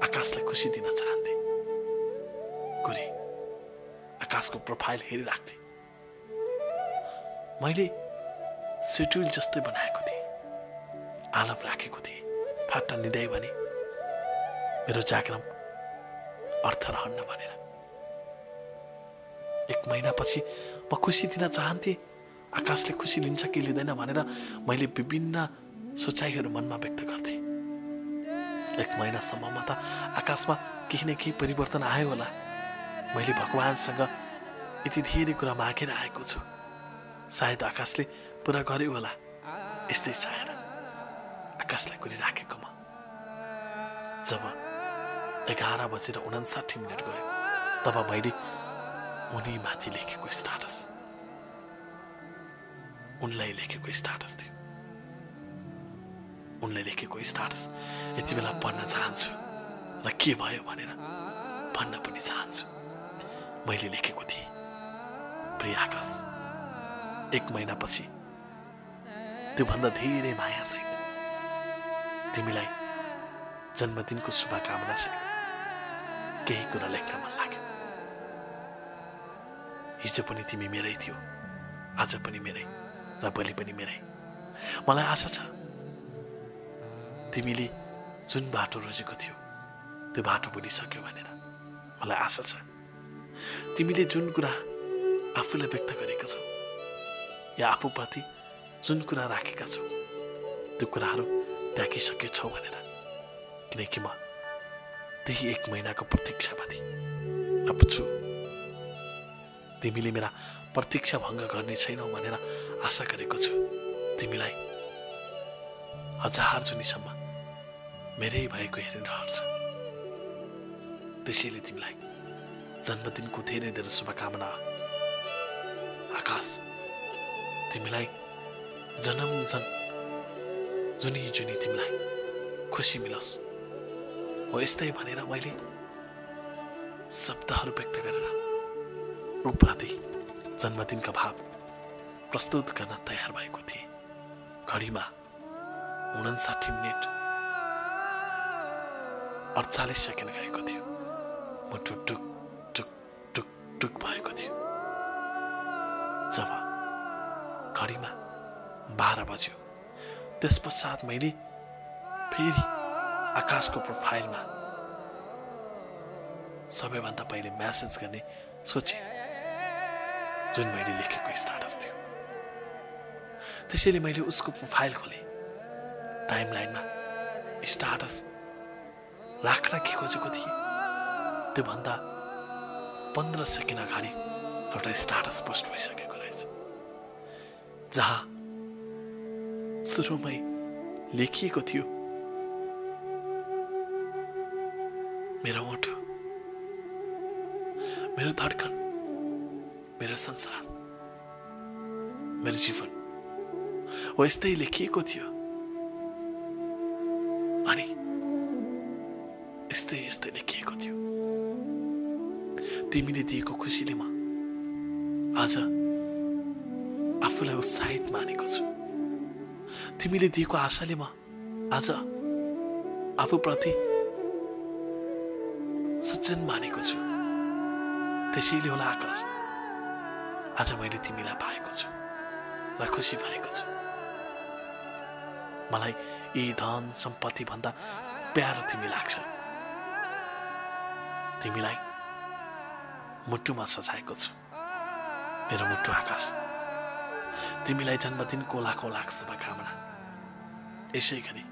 आकाशलाई खुसी दिन चाहन्थे। कुरे आकाशको प्रोफाइल हेरिराख्थे। मैले सेड्युल जस्तै बनाएको थिएँ, आलम राखेको थिएँ। फाटा निदाई भने मेरो जागरम अर्थ रहन्न भनेर। 1 महिनापछि म खुसी दिन चाहन्थे। आकाशले खुसी लिन्छ कि लिँदैन भनेर मैले विभिन्न सोचाइहरू मनमा व्यक्त गर्थेँ। 1 महिनासम्ममा त आकाशमा केही न केही परिवर्तन आयो होला। मैले भगवानसँग यति धेरै कुरा मागेर आएको छु, सायद आकाशले पुरा गर्यो होला। यस्तै चाहेर आकाशलाई कुरिराखेको म जब 11:59 गयो तब मैले उनीमाथि लेखेको स्टाटस, उनलाई लेखेको स्टाटस थियो। उनले लेखेको स्टाटस यति बेला पढ्न चाहन्छु र के भयो भनेर भन्न पनि चाहन्छु। मैले लेखेको थिएँ, प्रिय आकाश, 1 महिनापछि त्योभन्दा धेरै मायासहित तिमीलाई जन्मदिनको शुभकामनासहित केही कुरा लेख्न मन लाग्यो। हिजो पनि तिमी मेरै थियो, आज पनि मेरै र भोलि पनि मेरै। मलाई आशा छ तिमीले जुन बाटो रोजेको थियो त्यो बाटो भुलिसक्यो भनेर। मलाई आशा छ तिमीले जुन कुरा आफूलाई व्यक्त गरेका छौ या आफूप्रति जुन कुरा राखेका छौ त्यो कुराहरू त्यागिसकेछौ भनेर। किनकि म त्यही 1 महिनाको प्रतीक्षामाथि अब छु। तिमीले मेरा प्रतीक्षा भङ्ग गर्ने छैनौ भनेर आशा गरेको छु। तिमीलाई 1000 जुनीसम्म मेरै भएको हेरिरहन्छ। त्यसैले तिमीलाई जन्मदिनको धेरै धेरै शुभकामना। आकाश, तिमीलाई जन्मजन जुनी जुनी तिमीलाई खुसी मिलोस् हो, यस्तै भनेर मैले शब्दहरू व्यक्त गरेर ऊप्रति जन्मदिनका भाव प्रस्तुत गर्न तयार भएको थिएँ। घडीमा 59:48 गएको थियो। म टुक टुक टुक टुक टुक भएको थियो। जब घडीमा 12 बज्यो त्यस पश्चात मैले फेरि आकाशको प्रोफाइलमा सबैभन्दा पहिले म्यासेज गर्ने सोचे, जुन मैले लेखेको स्टाटस थियो। त्यसैले मैले उसको प्रोफाइल खोलेँ। टाइमलाइनमा स्टाटस राख्न के खोजेको थिएँ त्योभन्दा 15 सेकेन्ड अगाडि एउटा स्टाटस पोस्ट भइसकेको रहेछ, जहाँ सुरुमै लेखिएको थियो, मेरो ओठो, मेरो धड्कन, मेरो संसार, मेरो जीवन हो, यस्तै लेखिएको थियो। अनि यस्तै यस्तै लेखिएको थियो। तिमीले दिएको खुसीले म आज आफूलाई उत्साहित मानेको छु। तिमीले दिएको आशाले म आज आफूप्रति सज्जन मानेको छु। त्यसैले होला आकाश, आज मैले तिमीलाई पाएको छु र खुसी भएको छु। मलाई यी धन सम्पत्ति भन्दा प्यारो तिमी लाग्छ। तिमीलाई मुटुमा सजाएको छु मेरो मुटु आकाश। तिमीलाई जन्मदिनको लाखौं लाख शुभकामना। यसै गरी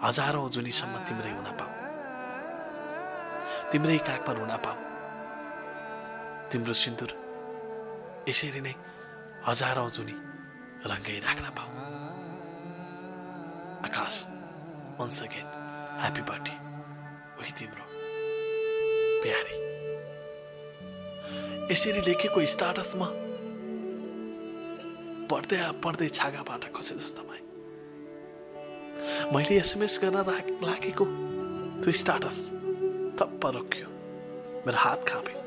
हजारौं जुनीसम्म तिम्रै हुन पाऊ, तिम्रै काखमा रुन पाऊ। तिम्रो सिन्दुर यसरी नै हजारौं जुनी रंगाई राख्न पाऊ। आकाश, once again happy birthday वही तिम्रो प्यारी। यसरी लेखेको स्टाटसमा पढ्दै छागाबाट खसे जस्तो भए। मैले एसएमएस गर्न लागेको त्यो स्टाटस थप्प रोक्यो। मेरो हात काँप्यो,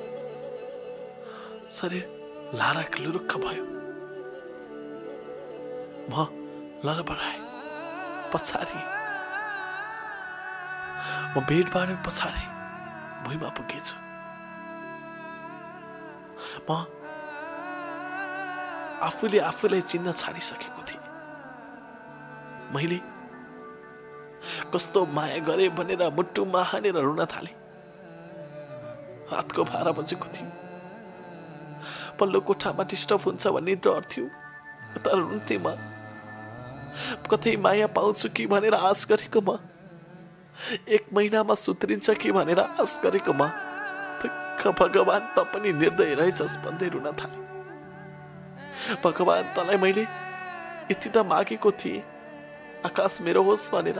शरीर लारक लुरुक्क भयो। म लरबराए पछाडि, म बेडबाट पछाडि भुइँमा पुगेछु। म आफूलाई चिन्न छाडिसकेको थिएँ। मैले कस्तो माया गरे भनेर मुटुमा हानेर रुन थाले। रातको 12 बजेको थियो। पल्लो कोठामा डिस्टर्ब हुन्छ भन्ने डर थियो, तर रुन्थे म। कतै माया पाउँछु कि भनेर आश गरेको म, 1 महिनामा सुध्रिन्छ कि भनेर आश गरेको म, भगवान त पनि निर्दय रहेछस् भन्दै रुन थाले। भगवान तलाई मैले यति त मागेको थिएँ आकाश मेरो होस् भनेर,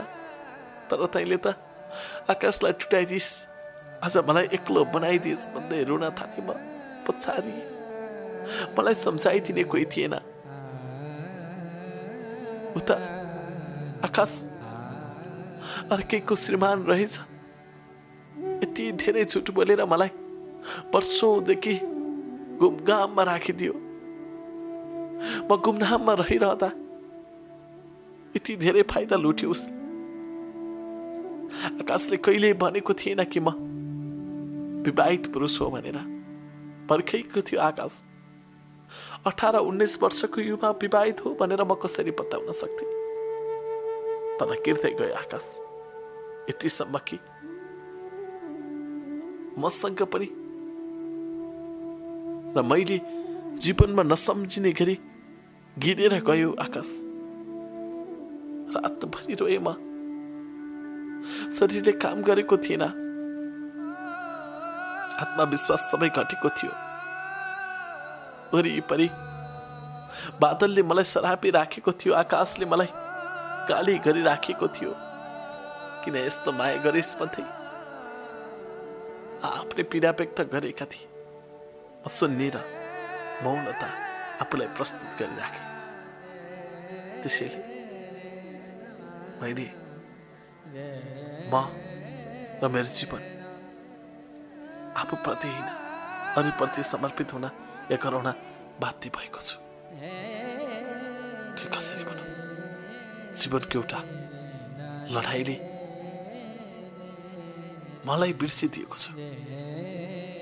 तर तैँले त आकाशलाई टुटाइदिस, आज मलाई एक्लो बनाइदिस भन्दै रुन थाले। म पछाडि मलाई सम्झाइदिने कोही थिएन। उता आकाश अर्कैको श्रीमान रहेछ। यति धेरै झुट बोलेर मलाई वर्षौंदेखि गुमगाममा राखिदियो। म गुमनाममा रहिरहँदा यति धेरै फाइदा लुट्यो उसले। आकाशले कहिल्यै भनेको थिएन कि म विवाहित पुरुष हो भनेर। पर्खेको थियो आकाश। 18-19 वर्षको युवा विवाहित हो भनेर म कसरी बताउन सक्थे। तर गिर्दै गयो आकाश यतिसम्म कि मसँग पनि र मैले जीवनमा नसम्झिने गरी गिरेर गयो आकाश। रातभरि रोए म। शरीरले काम गरेको थिएन। आत्मविश्वास सबै घटेको थियो। वरिपरि बादलले मलाई सरापी राखेको थियो। आकाशले मलाई गाली गरिराखेको थियो। किन यस्तो माया गरिस् भन्दै आफ्नै पीडा व्यक्त गरेका थिए। म सुन्ने र मौनता आफूलाई प्रस्तुत गरिराखे। त्यसैले मैले म र मेरो जीवन आफूप्रति होइन अरूप्रति समर्पित हुन या गराउन बाध्य भएको छु। के कसरी भनौँ, जीवनको एउटा लडाइँले मलाई बिर्सिदिएको छ।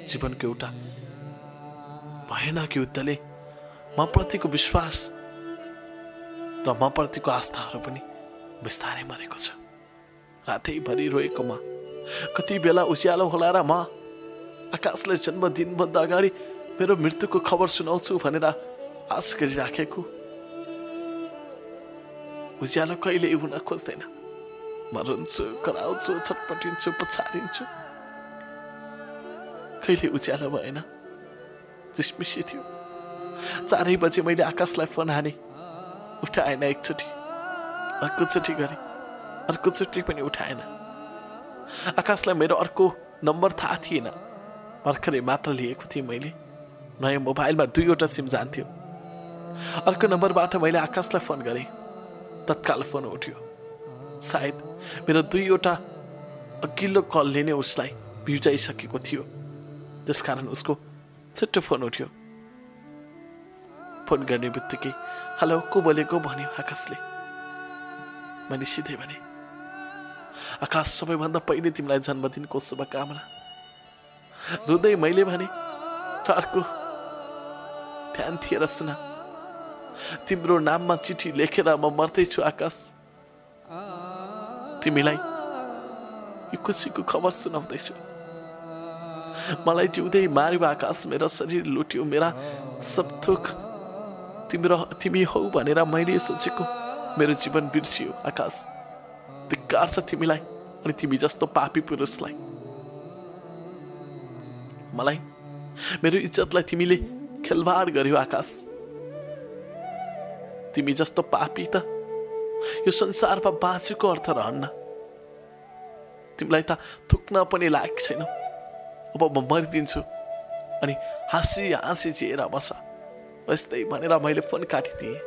जीवनको एउटा भयानक युद्धले म प्रतिको विश्वास र म प्रतिको आस्थाहरू पनि बिस्तारै मरेको छ। रातैभरि रोएको म कति बेला उज्यालो होला र म आकाशलाई जन्मदिनभन्दा अगाडि मेरो मृत्युको खबर सुनाउँछु भनेर आश गरिराखेको। उज्यालो कहिले हुन खोज्दैन। म रुन्छु, कराउँछु, छटपटिन्छु, पछारिन्छु। कहिले उज्यालो भएन। चिसमिसी थियो। 4 बजे मैले आकाशलाई फोन हाने। उठाएन। एकचोटि, अर्कोचोटि गरे, अर्कोचोटि पनि उठाएन। आकाशलाई मेरो अर्को नम्बर थाहा थिएन। भर्खरै मात्र लिएको थिएँ मैले। नयाँ मोबाइलमा 2वटा सिम जान्थ्यो। अर्को नम्बरबाट मैले आकाशलाई फोन गरेँ। तत्काल फोन उठ्यो। सायद मेरो 2वटा अघिल्लो कलले नै उसलाई बिउजाइसकेको थियो। त्यसकारण उसको छिट्टो फोन उठ्यो। फोन गर्ने बित्तिकै हेलो को बोलेको भन्यो आकाशले। मैले सिधै भने आकाश, सबैभन्दा पहिले तिमीलाई जन्मदिनको शुभकामना। रुँदै मैले भने र अर्को ध्यान थिएर सुना, तिम्रो नाममा चिठी लेखेर म मर्दैछु आकाश। तिमीलाई यो खुसीको खबर सुनाउँदैछु। मलाई जिउँदै मार्यो आकाश, मेरो शरीर लुट्यो, मेरा सब थोक तिमी हौ भनेर मैले सोचेको मेरो जीवन बिर्सियो आकाश। धिक्कार छ तिमीलाई अनि तिमी जस्तो पापी पुरुषलाई। मलाई मेरो इज्जतलाई तिमीले खेलवाड गर्यो आकाश। तिमी जस्तो पापी त यो संसारमा बाँचेको अर्थ रहन्न। तिमीलाई त थुक्न पनि लायक छैन। अब म मरिदिन्छु अनि हाँसी हाँसी जिएर बस, यस्तै भनेर मैले फोन काटिदिएँ।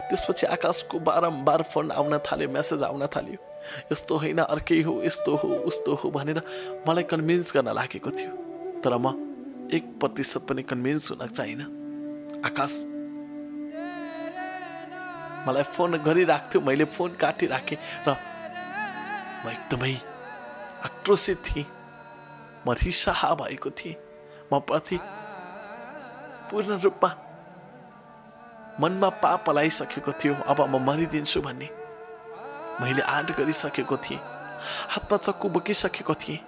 त्यसपछि आकाशको बारम्बार फोन आउन थाल्यो, मेसेज आउन थाल्यो। यस्तो होइन, अर्कै हो, यस्तो हो, उस्तो हो भनेर मलाई कन्भिन्स गर्न लागेको थियो। तर म 1% पनि कन्भिन्स हुन चाहिन। आकाश मलाई फोन गरिराख्थ्यो, मैले फोन काटिराखेँ र म एकदमै आक्रोशित थिएँ। म रिसाहा भएको थिएँ। म प्रति पूर्ण रूपमा मनमा पाप पलाइसकेको थियो। अब म मरिदिन्छु भन्ने मैले आँट गरिसकेको थिएँ। हातमा चक्कु बोकिसकेको थिएँ।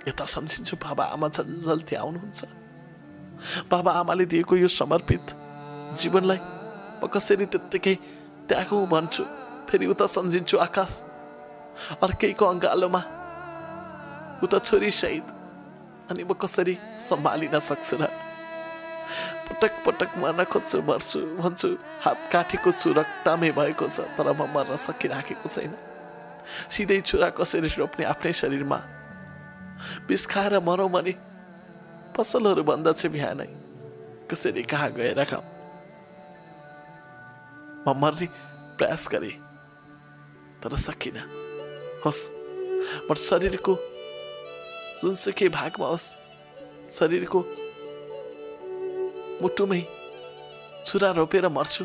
यता सम्झिन्छु बाबा आमा जल्दी आउनुहुन्छ। बाबा आमाले दिएको यो समर्पित जीवनलाई म कसरी त्यत्तिकै त्यागौँ भन्छु। फेरि उता सम्झिन्छु आकाश अर्कैको अँगालोमा, उता छोरी शहीद, अनि म कसरी सम्हालिन सक्छु र। पटक पटक मर्न खोज्छु, मर्छु भन्छु, हात काटेको छु, रक्तमै भएको छ, तर म मर्न सकिराखेको छैन। सिधै छुरा कसरी रोप्ने आफ्नै शरीरमा, विष खाएर मरौँ भने पसलहरू बन्द छ बिहानै, कसरी कहाँ गएर खाऊँ। म मर्ने प्रयास गरेँ तर सकिनँ। होस् म शरीरको जुनसुकै भागमा होस्, शरीरको मुटुमै छुरा रोपेर मर्छु।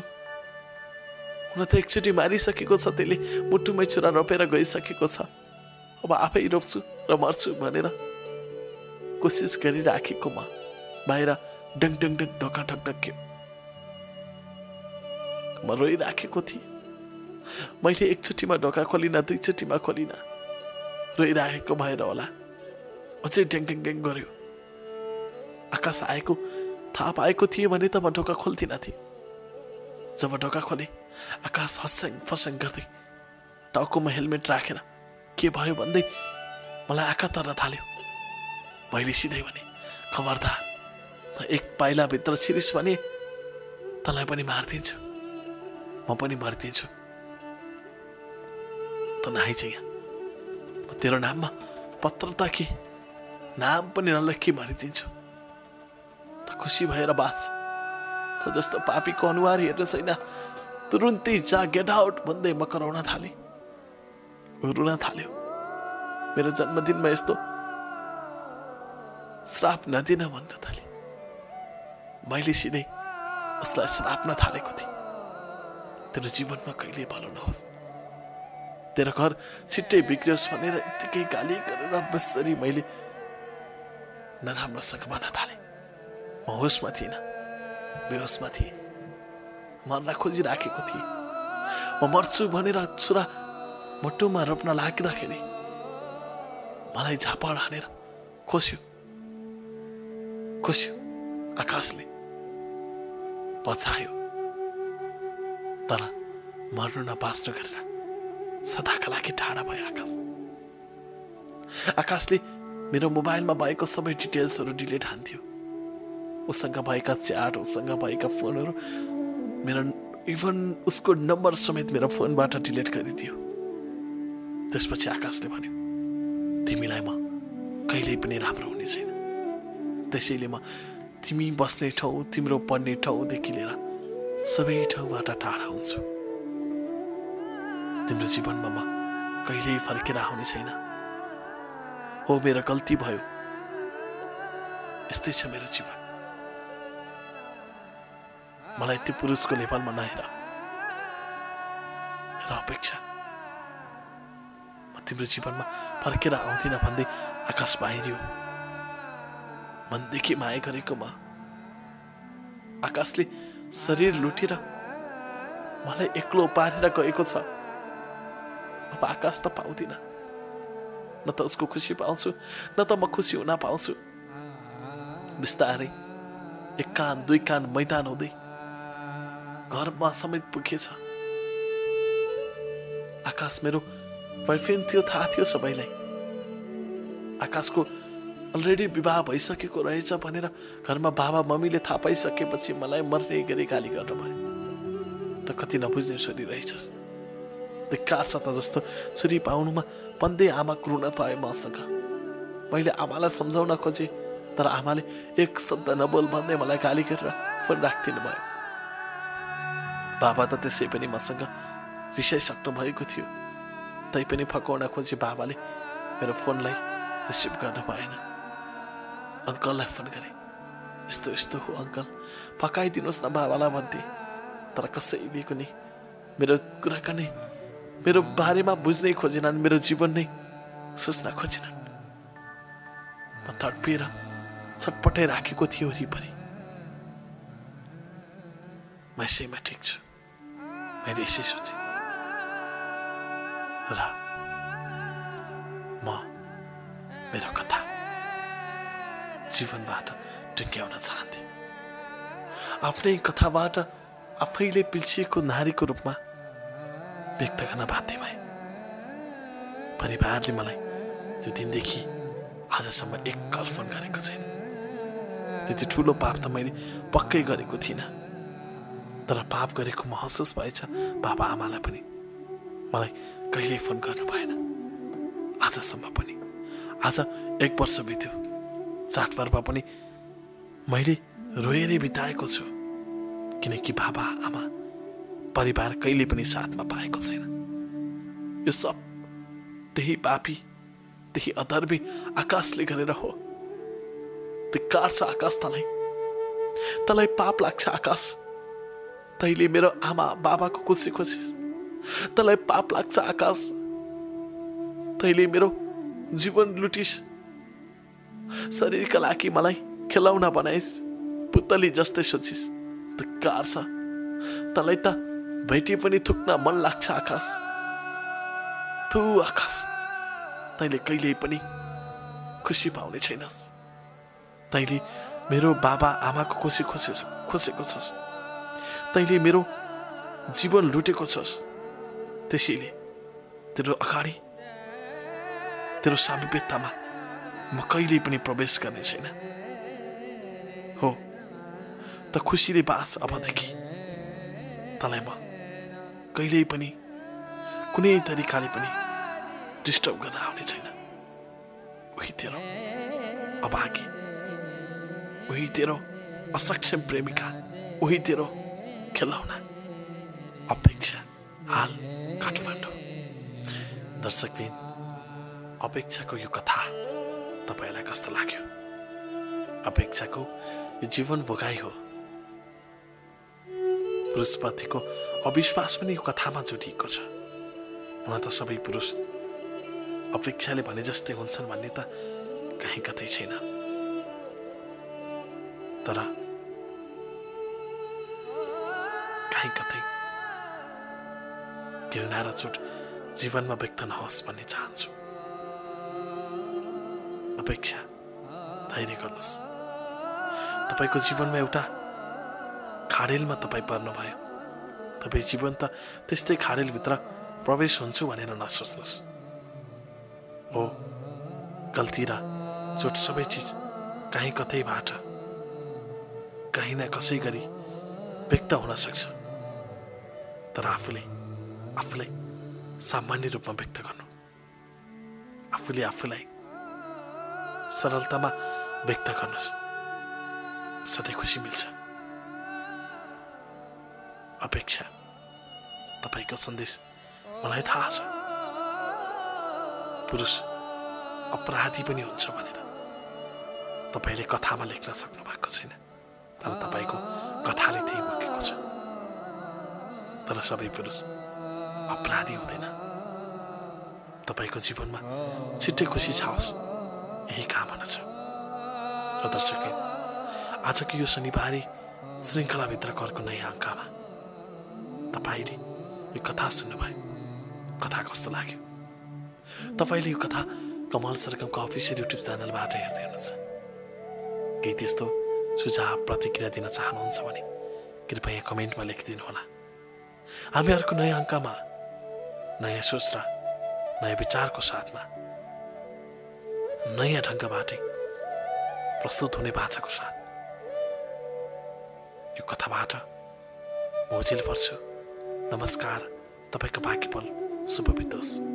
हुन त एकचोटि मारिसकेको छ, त्यसले मुटुमै छुरा रोपेर गइसकेको छ। अब आफै रोप्छु र मर्छु भनेर कोसिस गरिराखेको म बाहिर डङ डङ डङ ढोका ढकढक्यो। म रोइराखेको थिएँ। मैले एकचोटिमा ढोका खोलिनँ, दुईचोटिमा खोलिनँ। रोइराखेको भएर होला अझै ड्याङ ड्याङ ड्याङ गर्यो। आकाश आएको थाहा पाएको थिएँ भने त म ढोका खोल्थिनँ थिएँ। जब ढोका खोलेँ आकाश हस्याङ फस्याङ गर्दै टाउकोमा हेलमेट राखेर के भयो भन्दै मलाई आँखा तर्न थाल्यो। मैले सिधै भने खबरदार त एक पाइलाभित्र छिरिस भने तँलाई पनि मारिदिन्छु, म पनि मरिदिन्छु। त नआइज यहाँ, म तेरो नाममा पत्र ताकि नाम पनि नलेखी मरिदिन्छु। त खुसी भएर बाँच। त जस्तो पापीको अनुहार हेर्नु छैन, तुरुन्तै जा गेट आउट भन्दै म कराउन थालेँ। रुन थाल्यो। मेरो जन्मदिनमा यस्तो श्राप नदिन भन्न थालेँ। मैले सिधै उसलाई श्राप्न थालेको थिएँ, तेरो जीवनमा कहिले भलो नहोस्, तेरो घर छिट्टै बिग्रियोस् भनेर यत्तिकै गाली गरेर बेसरी मैले नराम्रोसँग भन्न थालेँ। म होसमा थिइनँ, बेहोसमा थिएँ। मर्न खोजिराखेको थिएँ। म मर्छु भनेर छुरा मुटुमा रोप्न लाग्दाखेरि मलाई झापड हानेर खोस्यो आकाशले, बचायो। तर मर्नु न बाँच्नु गरेर सदाका लागि टाढा भयो आकाश। आकाशले मेरो मोबाइलमा भएको सबै डिटेल्सहरू डिलिट हान्थ्यो। उसँग भएका च्याट, उसँग भएका फोनहरू, मेरो इभन उसको नम्बर समेत मेरो फोनबाट डिलिट गरिदियो। त्यसपछि आकाशले भन्यो, तिमीलाई म कहिल्यै पनि राम्रो हुने छैन, त्यसैले म तिमी बस्ने ठाउँ, तिम्रो पढ्ने ठाउँदेखि लिएर सबै ठाउँबाट टाढा हुन्छु। तिम्रो जीवनमा म कहिल्यै फर्केर आउने छैन। हो, मेरो गल्ती भयो, यस्तै छ मेरो जीवन। मलाई त्यो पुरुषको लेभलमा नहेर, अपेक्षा म तिम्रो जीवनमा फर्केर आउँदिन भन्दै आकाश बाहिरियो। मनदेखि माया गरेको म आकाशले शरीर लुटेर मलाई एक्लो पारेर गएको छ। अब आकाश त पाउँदिन। न त उसको खुसी पाउँछु न त म खुसी हुन पाउँछु। बिस्तारै एक कान दुई कान मैदान हुँदै घरमा समेत पुगेछ। आकाश मेरो बयफ्रेन्ड थियो, थाहा थियो सबैलाई। आकाशको अलरेडी विवाह भइसकेको रहेछ भनेर घरमा बाबा मम्मीले थाहा पाइसकेपछि मलाई मर्ने गरी गाली गर्नुभयो। त कति नबुझ्ने छोरी रहेछस्, धिक्कार छ त जस्तो छोरी पाउनुमा पन्दै आमा क्रुन पाए मसँग। मैले आमालाई सम्झाउन खोजेँ तर आमाले एक शब्द नबोल भन्दै मलाई गाली गरेर फोन राखिदिनु भयो। बाबा त त्यसै पनि मसँग रिसाइसक्नु भएको थियो, तैपनि फकाउन खोजे बाबाले मेरो फोनलाई रिसिभ गर्न भएन। अङ्कललाई फोन गरेँ, यस्तो यस्तो हो अङ्कल, पकाइदिनुहोस् न बाबालाई भन्थे। तर कसैले पनि मेरो कुराकानी मेरो बारेमा बुझ्नै खोजेनन्, मेरो जीवन नै सोच्न खोजेनन्। म तडपिएर छटपटाइ राखेको थियो वरिपरि। म यसैमा ठिक छु, मैले यसै सोचेँ र म मेरो कथा जीवनबाट टुङ्ग्याउन चाहन्थेँ। आफ्नै कथाबाट आफैले पिल्सिएको नारीको रूपमा व्यक्त गर्न बाध्य भए। परिवारले मलाई त्यो दिनदेखि आजसम्म एक कल फोन गरेको छैन। त्यति ठुलो पाप त मैले पक्कै गरेको थिइनँ, तर पाप गरेको महसुस भएछ बाबा आमालाई पनि। मलाई कहिल्यै फोन गर्नु भएन आजसम्म पनि। आज 1 वर्ष बित्यो। चाडपर्व पनि मैले रोएरै बिताएको छु, किनकि बाबा आमा परिवार कहिले पनि साथमा पाएको छैन। यो सब त्यही पापी त्यही अधर्मी आकाशले गरेर हो। धिक्कार छ आकाश तँलाई, तँलाई पाप लाग्छ आकाश। तैँले मेरो आमा बाबाको खुसी खोजिस्, तँलाई पाप लाग्छ आकाश। तैँले मेरो जीवन लुटिस्, शरीरका लागि मलाई खेलौना बनाइस्, पुतली जस्तै सोचिस्। धिक्कार छ तँलाई त भेटे पनि थुक्न मन लाग्छ आकाश। तू आकाश, तैँले कहिल्यै पनि खुसी पाउने छैनस्। तैँले मेरो बाबा आमाको खुसी खोसेको छस्, तैँले मेरो जीवन लुटेको छस्। त्यसैले तेरो अगाडि तेरो सामिप्यतामा म कहिल्यै पनि प्रवेश गर्ने छैन। हो त खुसीले बाँच, अबदेखि तँलाई म कहिल्यै पनि कुनै तरिकाले पनि डिस्टर्ब गर्न आउने छैन। उही तेरो अभागी, उही तेरो असक्षम प्रेमिका, उही तेरो खेलौना अपेक्षा। हाल काठमाडौँ। दर्शकबिन, अपेक्षाको यो कथा तपाईलाई कस्तो लाग्यो? अपेक्षाको यो जीवन भोगाइ हो। पुरुषप्रतिको अविश्वास पनि यो कथामा जोडिएको छ। हुन त सबै पुरुष अपेक्षाले भने जस्तै हुन्छन् भन्ने त कहीँ कतै छैन, तर कहीँ कतै घृणा र चोट जीवनमा व्यक्त नहोस् भन्ने चाहन्छु। अपेक्षा, धैर्य गर्नुहोस्। तपाईको जीवनमा एउटा खाडेलमा तपाईँ पर्नुभयो। तपाईँ जीवन त त्यस्तै खाडेलभित्र प्रवेश हुन्छु भनेर नसोच्नुहोस्। हो, गल्ती र चोट सबै चिज कहीँ कतैबाट कहीँ न कसै गरी व्यक्त हुन सक्छ, तर आफूलाई सामान्य रूपमा व्यक्त गर्नु, आफूले आफूलाई सरलतामा व्यक्त गर्नुहोस्, सधैँ खुसी मिल्छ। अपेक्षा, तपाईको सन्देश मलाई थाहा छ पुरुष अपराधी पनि हुन्छ भनेर तपाईले कथामा लेख्न सक्नु भएको छैन, तर तपाईको कथाले त्यही बोकेको छ। तर सबै पुरुष अपराधी हुँदैन। तपाईको जीवनमा छिट्टै खुसी छाओस्, यही कामना छ। र दर्शकबिन, आजको यो शनिबारी श्रृङ्खलाभित्रको अर्को नयाँ अङ्कमा तपाईले यो कथा सुन्नुभयो। कथा कस्तो लाग्यो? तपाईले यो कथा कमल सरगमको अफिसियल युट्युब च्यानलबाट हेर्दै हुनुहुन्छ। केही त्यस्तो सुझाव प्रतिक्रिया दिन चाहनुहुन्छ भने कृपया कमेन्टमा लेखिदिनुहोला। हामी अर्को नयाँ अङ्कमा नयाँ सोच र नयाँ विचारको साथमा नयाँ ढङ्गबाटै प्रस्तुत हुने भाषाको साथ यो कथाबाट म ओझेल पर्छु। नमस्कार। तपाईँको बाँकी पल शुभ बितोस्।